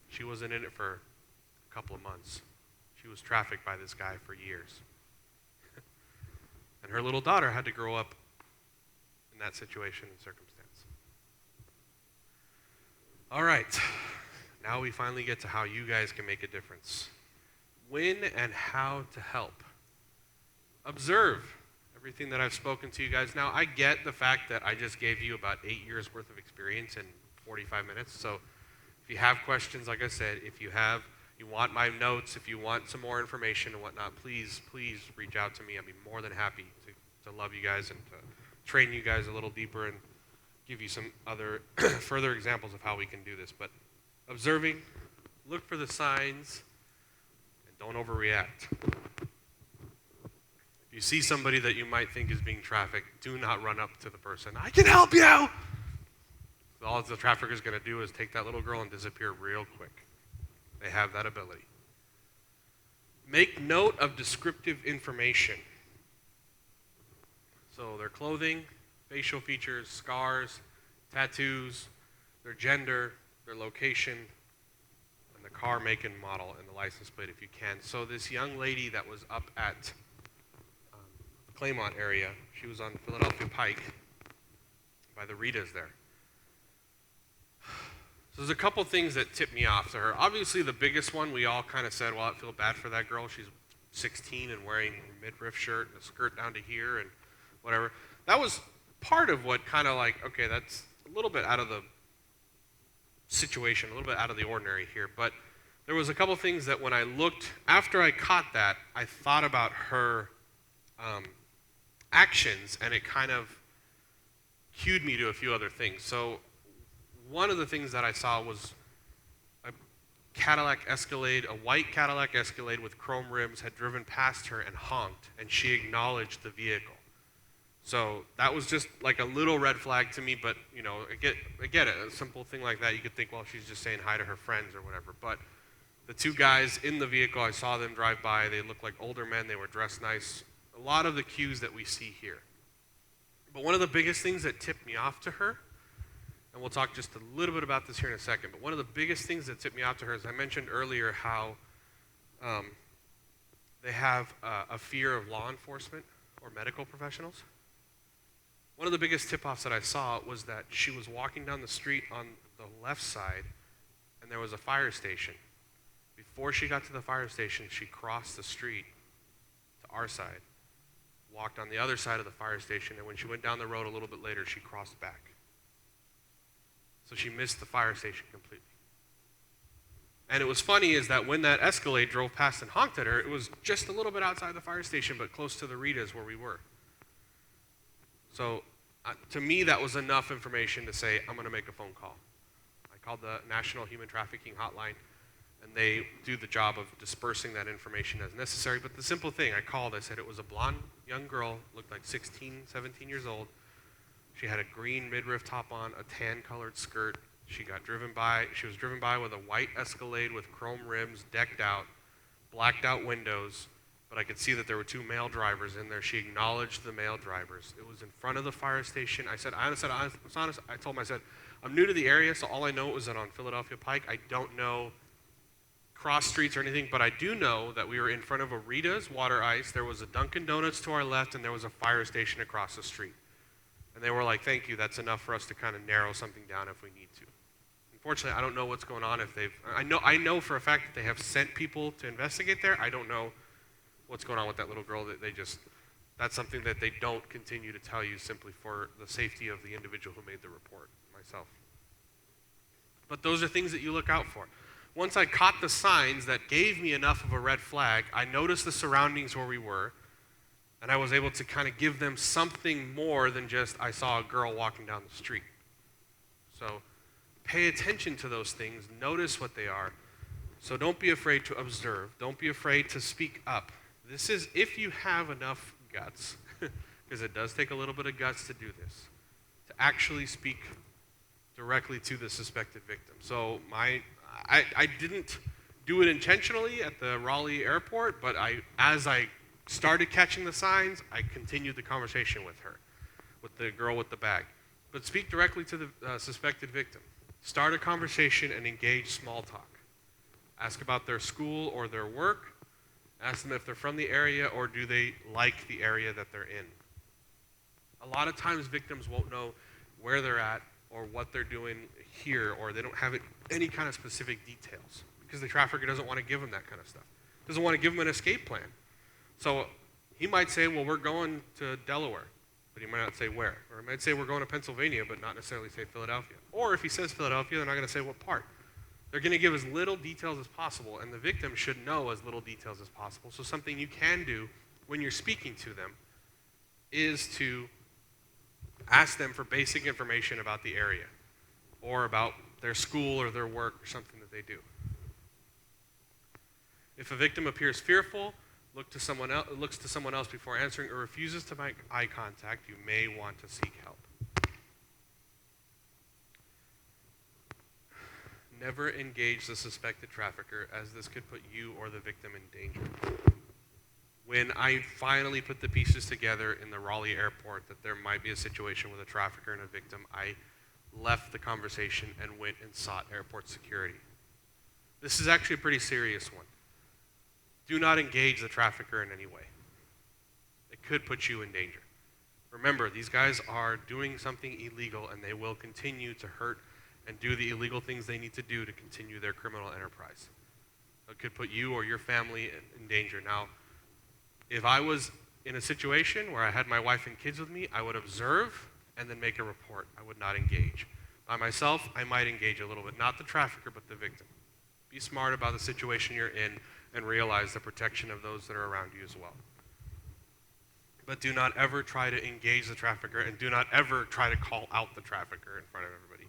She wasn't in it for a couple of months. She was trafficked by this guy for years. And her little daughter had to grow up in that situation and circumstance. All right, now we finally get to how you guys can make a difference. When and how to help. Observe everything that I've spoken to you guys. Now, I get the fact that I just gave you about 8 years worth of experience in 45 minutes. So if you have questions, like I said, if you want my notes, if you want some more information and whatnot, please reach out to me. I'd be more than happy to love you guys and to train you guys a little deeper and give you some other further examples of how we can do this. But observing, look for the signs, and don't overreact. If you see somebody that you might think is being trafficked, do not run up to the person. I can help you! All the trafficker is going to do is take that little girl and disappear real quick. They have that ability. Make note of descriptive information. So their clothing, facial features, scars, tattoos, their gender, their location, and the car make and model and the license plate if you can. So this young lady that was up at the Claymont area, she was on Philadelphia Pike by the Ritas there. So there's a couple things that tipped me off to her. Obviously the biggest one, we all kind of said, well, I feel bad for that girl. She's 16 and wearing a midriff shirt and a skirt down to here and whatever. That was part of what kind of like, okay, that's a little bit out of the situation, a little bit out of the ordinary here. But there was a couple things that when I looked, after I caught that, I thought about her actions, and it kind of cued me to a few other things. So one of the things that I saw was a Cadillac Escalade, a white Cadillac Escalade with chrome rims had driven past her and honked, and she acknowledged the vehicle. So that was just like a little red flag to me, but you know, I get it. A simple thing like that, you could think, well, she's just saying hi to her friends or whatever. But the two guys in the vehicle, I saw them drive by. They looked like older men. They were dressed nice. A lot of the cues that we see here. But one of the biggest things that tipped me off to her, and we'll talk just a little bit about this here in a second, but one of the biggest things that tipped me off to her is I mentioned earlier how they have a fear of law enforcement or medical professionals. One of the biggest tip-offs that I saw was that she was walking down the street on the left side, and there was a fire station. Before she got to the fire station, she crossed the street to our side, walked on the other side of the fire station, and when she went down the road a little bit later, she crossed back. So she missed the fire station completely. And it was funny is that when that Escalade drove past and honked at her, it was just a little bit outside the fire station, but close to the Ritas where we were. So to me, that was enough information to say, I'm going to make a phone call. I called the National Human Trafficking Hotline, and they do the job of dispersing that information as necessary. But the simple thing, I called, I said it was a blonde young girl, looked like 16, 17 years old. She had a green midriff top on, a tan-colored skirt. She was driven by with a white Escalade with chrome rims, decked out, blacked out windows, but I could see that there were two male drivers in there. She acknowledged the male drivers. It was in front of the fire station. I told him, I said, I'm new to the area, so all I know is that on Philadelphia Pike, I don't know cross streets or anything, but I do know that we were in front of a Rita's Water Ice, there was a Dunkin' Donuts to our left, and there was a fire station across the street. And they were like, thank you, that's enough for us to kind of narrow something down if we need to. Unfortunately, I don't know what's going on I know for a fact that they have sent people to investigate there. I don't know what's going on with that little girl. That's something that they don't continue to tell you simply for the safety of the individual who made the report, myself. But those are things that you look out for. Once I caught the signs that gave me enough of a red flag, I noticed the surroundings where we were, and I was able to kind of give them something more than just I saw a girl walking down the street. So pay attention to those things, notice what they are. So don't be afraid to observe, don't be afraid to speak up. This is if you have enough guts, because it does take a little bit of guts to do this, to actually speak directly to the suspected victim. So I didn't do it intentionally at the Raleigh airport, but as I started catching the signs, I continued the conversation with her, with the girl with the bag. But speak directly to the suspected victim. Start a conversation and engage small talk. Ask about their school or their work. Ask them if they're from the area or do they like the area that they're in. A lot of times victims won't know where they're at or what they're doing here, or they don't have any kind of specific details because the trafficker doesn't want to give them that kind of stuff. Doesn't want to give them an escape plan. So he might say, well, we're going to Delaware, but he might not say where. Or he might say we're going to Pennsylvania, but not necessarily say Philadelphia. Or if he says Philadelphia, they're not going to say what part. They're going to give as little details as possible, and the victim should know as little details as possible. So something you can do when you're speaking to them is to ask them for basic information about the area or about their school or their work or something that they do. If a victim appears fearful, looks to someone else before answering, or refuses to make eye contact, you may want to seek help. Never engage the suspected trafficker, as this could put you or the victim in danger. When I finally put the pieces together in the Raleigh airport that there might be a situation with a trafficker and a victim, I left the conversation and went and sought airport security. This is actually a pretty serious one. Do not engage the trafficker in any way. It could put you in danger. Remember, these guys are doing something illegal and they will continue to hurt and do the illegal things they need to do to continue their criminal enterprise. It could put you or your family in danger. Now, If I was in a situation where I had my wife and kids with me, I would observe and then make a report. I would not engage. By myself, I might engage a little bit, not the trafficker, but the victim. Be smart about the situation you're in and realize the protection of those that are around you as well. But do not ever try to engage the trafficker, and do not ever try to call out the trafficker in front of everybody.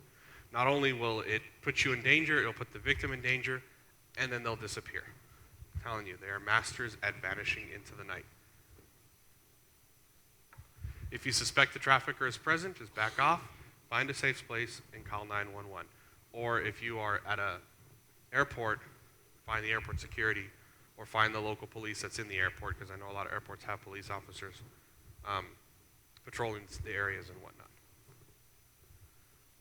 Not only will it put you in danger, it'll put the victim in danger, and then they'll disappear. I'm telling you, they are masters at vanishing into the night. If you suspect the trafficker is present, just back off, find a safe place, and call 911. Or if you are at an airport, find the airport security, or find the local police that's in the airport, because I know a lot of airports have police officers patrolling the areas and whatnot.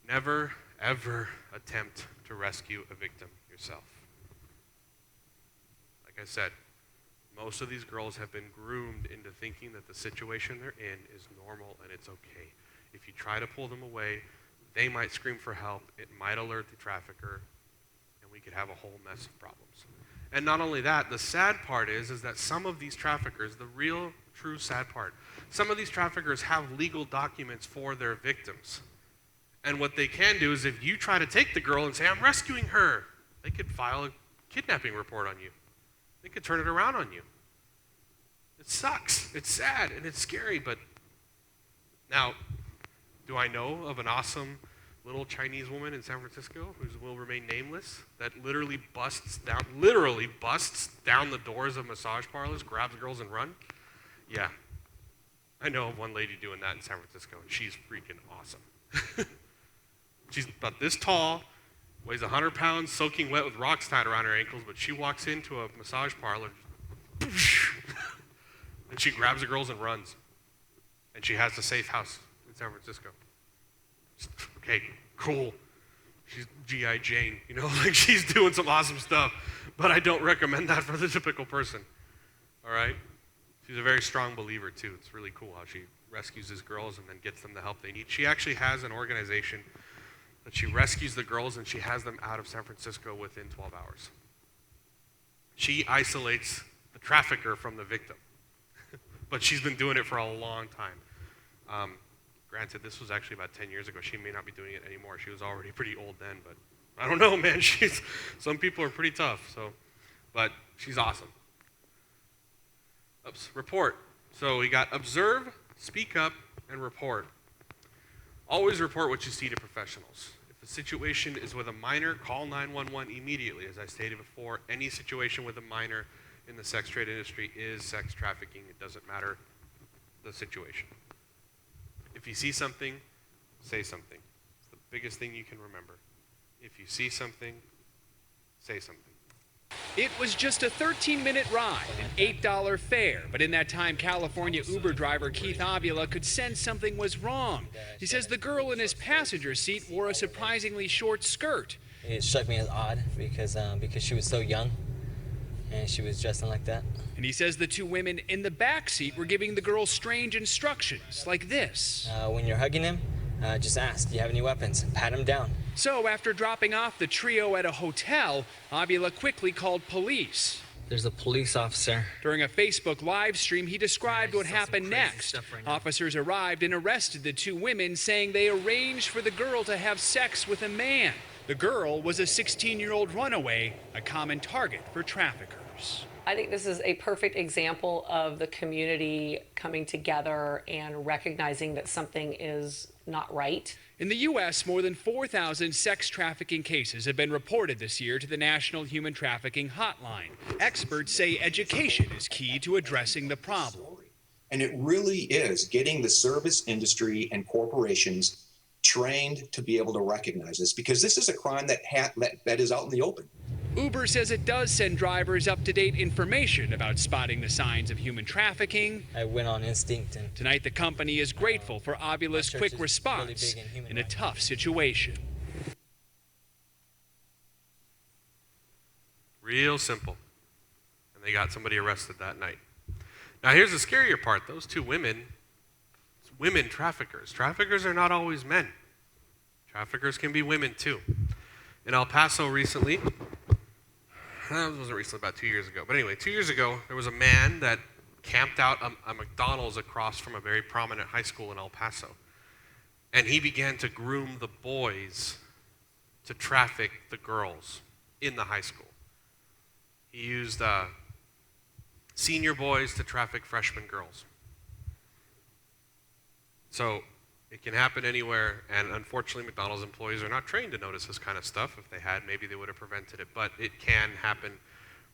Never, ever attempt to rescue a victim yourself. Like I said, most of these girls have been groomed into thinking that the situation they're in is normal and it's okay. If you try to pull them away, they might scream for help, it might alert the trafficker, and we could have a whole mess of problems. And not only that, the sad part is that some of these traffickers, the real, true sad part, some of these traffickers have legal documents for their victims. And what they can do is if you try to take the girl and say, I'm rescuing her, they could file a kidnapping report on you. They could turn it around on you. It sucks. It's sad and it's scary, but now, do I know of an awesome little Chinese woman in San Francisco who will remain nameless that literally busts down the doors of massage parlors, grabs girls and run? Yeah. I know of one lady doing that in San Francisco, and she's freaking awesome. She's about this tall, weighs 100 pounds, soaking wet with rocks tied around her ankles, but she walks into a massage parlor, and she grabs the girls and runs. And she has a safe house in San Francisco. Okay, cool. She's G.I. Jane, like she's doing some awesome stuff. But I don't recommend that for the typical person. All right? She's a very strong believer, too. It's really cool how she rescues these girls and then gets them the help they need. She actually has an organization that she rescues the girls and she has them out of San Francisco within 12 hours. She isolates the trafficker from the victim. But she's been doing it for a long time. Granted, this was actually about 10 years ago. She may not be doing it anymore. She was already pretty old then, but I don't know, man. Some people are pretty tough, but she's awesome. Oops, report. So we got observe, speak up, and report. Always report what you see to professionals. If the situation is with a minor, call 911 immediately. As I stated before, any situation with a minor in the sex trade industry is sex trafficking. It doesn't matter the situation. If you see something, say something. It's the biggest thing you can remember. If you see something, say something. It was just a 13-minute ride, an $8 fare, but in that time, California Uber driver Keith Avila could sense something was wrong. He says the girl in his passenger seat wore a surprisingly short skirt. It struck me as odd because she was so young and she was dressing like that. And he says the two women in the back seat were giving the girl strange instructions, like this. When you're hugging him, just ask, do you have any weapons? Pat him down. So after dropping off the trio at a hotel, Avila quickly called police. There's a police officer. During a Facebook live stream, he described what happened next. Officers arrived and arrested the two women, saying they arranged for the girl to have sex with a man. The girl was a 16-year-old runaway, a common target for traffickers. I think this is a perfect example of the community coming together and recognizing that something is not right. In the U.S., more than 4,000 sex trafficking cases have been reported this year to the National Human Trafficking Hotline. Experts say education is key to addressing the problem. And it really is getting the service industry and corporations trained to be able to recognize this, because this is a crime that is out in the open. Uber says it does send drivers up-to-date information about spotting the signs of human trafficking. I went on instinct. And tonight, the company is grateful for Avila's quick response really in a tough situation. Real simple. And they got somebody arrested that night. Now, here's the scarier part. Those two women traffickers. Traffickers are not always men. Traffickers can be women, too. In El Paso recently, it wasn't recently, about 2 years ago. But anyway, 2 years ago, there was a man that camped out a McDonald's across from a very prominent high school in El Paso. And he began to groom the boys to traffic the girls in the high school. He used senior boys to traffic freshman girls. So it can happen anywhere, and unfortunately McDonald's employees are not trained to notice this kind of stuff. If they had, maybe they would have prevented it, but it can happen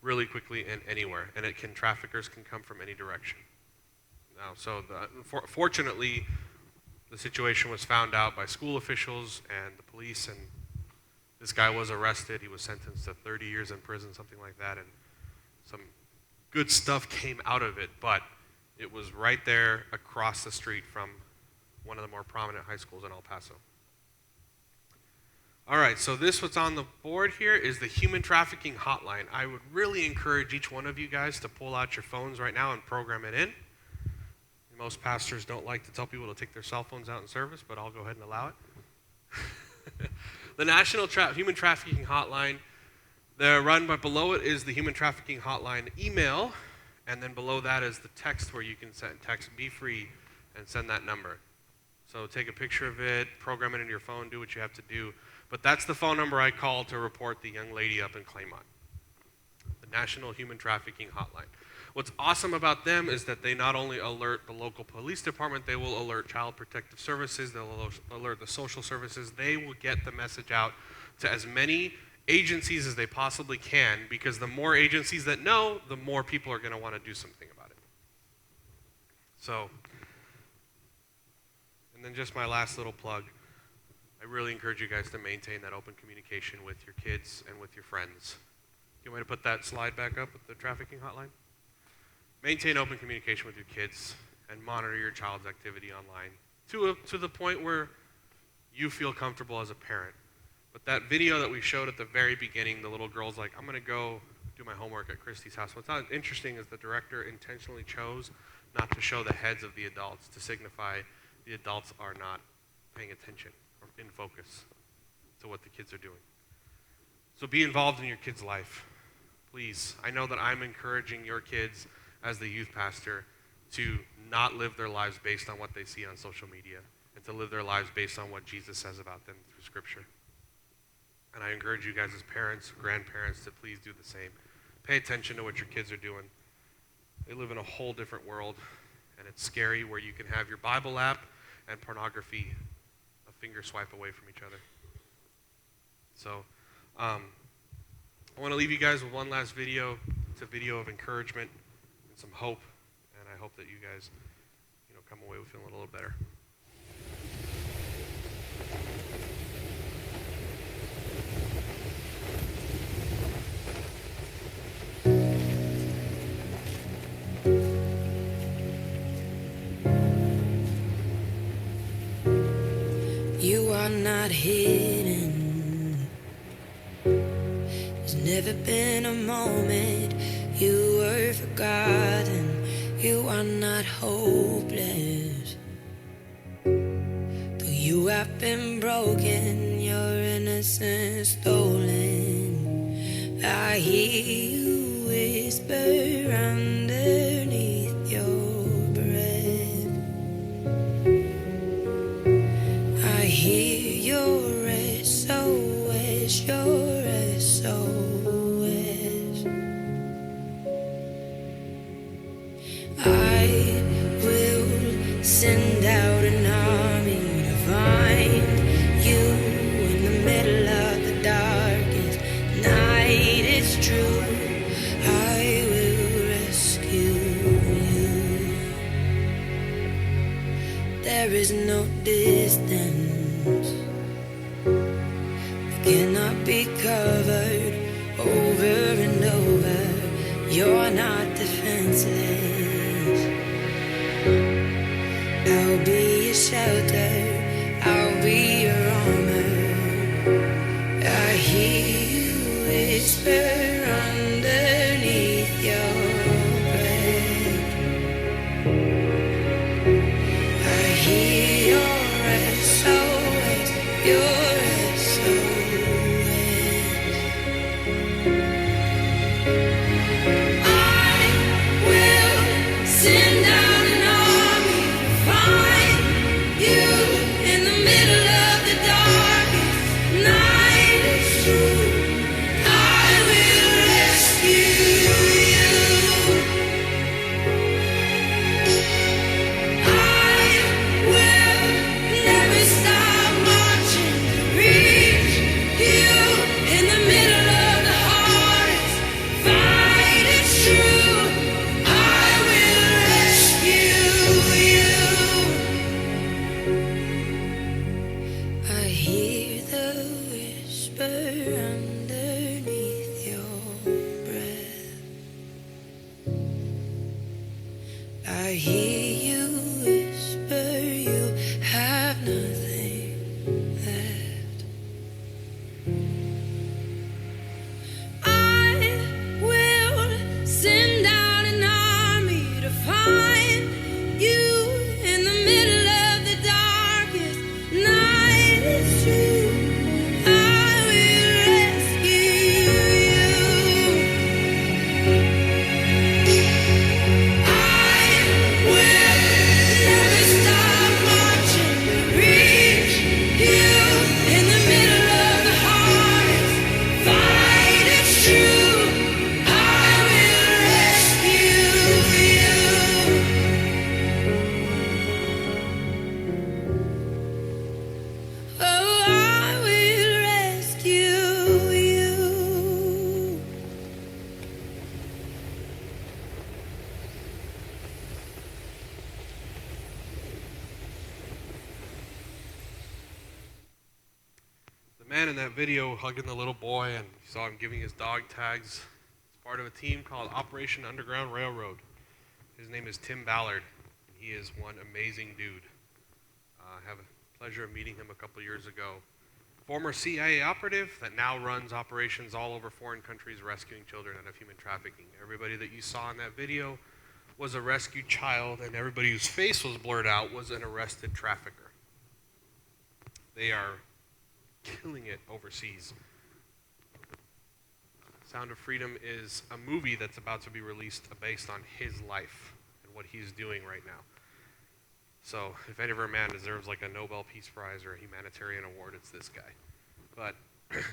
really quickly and anywhere, and traffickers can come from any direction. Now, fortunately, the situation was found out by school officials and the police, and this guy was arrested. He was sentenced to 30 years in prison, something like that, and some good stuff came out of it, but it was right there across the street from one of the more prominent high schools in El Paso. All right, so what's on the board here is the human trafficking hotline. I would really encourage each one of you guys to pull out your phones right now and program it in. Most pastors don't like to tell people to take their cell phones out in service, but I'll go ahead and allow it. The National Human Trafficking Hotline, they're run, but below it is the Human Trafficking Hotline email, and then below that is the text where you can text "Be Free" and send that number. So take a picture of it, program it into your phone, do what you have to do. But that's the phone number I called to report the young lady up in Claymont. The National Human Trafficking Hotline. What's awesome about them is that they not only alert the local police department, they will alert Child Protective Services, they'll alert the social services. They will get the message out to as many agencies as they possibly can, because the more agencies that know, the more people are going to want to do something about it. So, and then just my last little plug. I really encourage you guys to maintain that open communication with your kids and with your friends. You want me to put that slide back up with the trafficking hotline? Maintain open communication with your kids and monitor your child's activity online to the point where you feel comfortable as a parent. But that video that we showed at the very beginning, the little girl's like, I'm going to go do my homework at Christy's house. What's not interesting is the director intentionally chose not to show the heads of the adults to signify the adults are not paying attention or in focus to what the kids are doing. So be involved in your kids' life, please. I know that I'm encouraging your kids as the youth pastor to not live their lives based on what they see on social media, and to live their lives based on what Jesus says about them through Scripture. And I encourage you guys as parents, grandparents, to please do the same. Pay attention to what your kids are doing. They live in a whole different world, and it's scary where you can have your Bible app and pornography a finger swipe away from each other. So I want to leave you guys with one last video. It's a video of encouragement and some hope, and I hope that you guys come away with feeling a little better. You are not hidden. There's never been a moment you were forgotten. You are not hopeless. Though you have been broken, your innocence stolen, I hear you whisper underneath your breath. I hear your SOS, your SOS. I will send out an army to find you in the middle of the darkest night. It's true, I will rescue you. There is no distance that cannot be covered over and over. You're not defenseless. I'll be your shelter, I'll be your armor. I hear you whisper underneath your breath. I hear your SOS, your SOS. I will send man in that video hugging the little boy, and you saw him giving his dog tags. He's part of a team called Operation Underground Railroad. His name is Tim Ballard. He is one amazing dude. I have a pleasure of meeting him a couple years ago. Former CIA operative that now runs operations all over foreign countries rescuing children out of human trafficking. Everybody that you saw in that video was a rescued child, and everybody whose face was blurred out was an arrested trafficker. They are killing it overseas. Sound of Freedom is a movie that's about to be released based on his life and what he's doing right now. So if ever a man deserves like a Nobel Peace Prize or a humanitarian award, it's this guy. But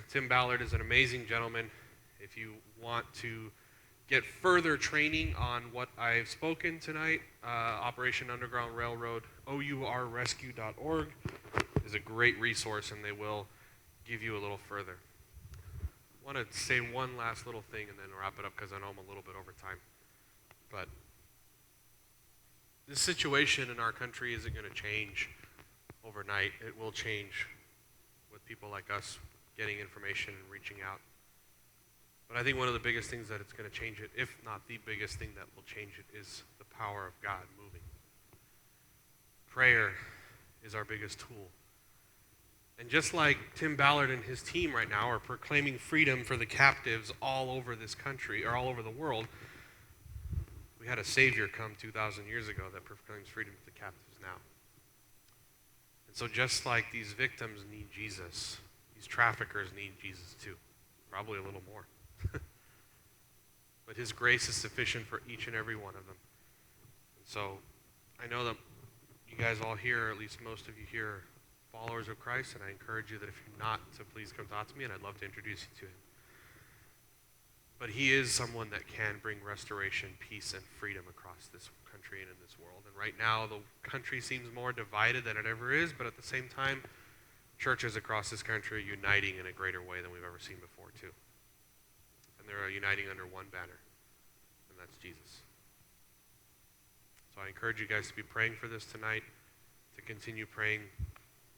Tim Ballard is an amazing gentleman. If you want to get further training on what I've spoken tonight, Operation Underground Railroad, OURrescue.org is a great resource, and they will give you a little further. I want to say one last little thing and then wrap it up because I know I'm a little bit over time. But this situation in our country isn't going to change overnight. It will change with people like us getting information and reaching out. But I think one of the biggest things that it's going to change it, if not the biggest thing that will change it, is the power of God moving. Prayer is our biggest tool. And just like Tim Ballard and his team right now are proclaiming freedom for the captives all over this country, or all over the world, we had a Savior come 2,000 years ago that proclaims freedom to the captives now. And so just like these victims need Jesus, these traffickers need Jesus too. Probably a little more. But his grace is sufficient for each and every one of them. And so I know that you guys all here, or at least most of you here, are followers of Christ, and I encourage you that if you're not, to please come talk to me, and I'd love to introduce you to him. But he is someone that can bring restoration, peace, and freedom across this country and in this world. And right now, the country seems more divided than it ever is, but at the same time, churches across this country are uniting in a greater way than we've ever seen before, too. And they're uniting under one banner, and that's Jesus. So I encourage you guys to be praying for this tonight, to continue praying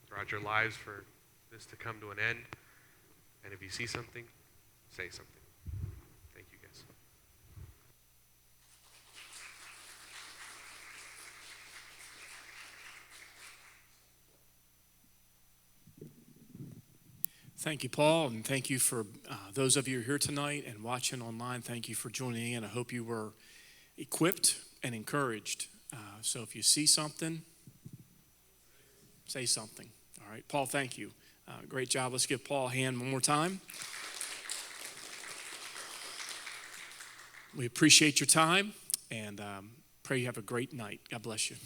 throughout your lives for this to come to an end. And if you see something, say something. Thank you, guys. Thank you, Paul, and thank you for those of you who are here tonight and watching online. Thank you for joining in. I hope you were equipped and encouraged. So if you see something, say something. All right, Paul, thank you. Great job. Let's give Paul a hand one more time. We appreciate your time and pray you have a great night. God bless you.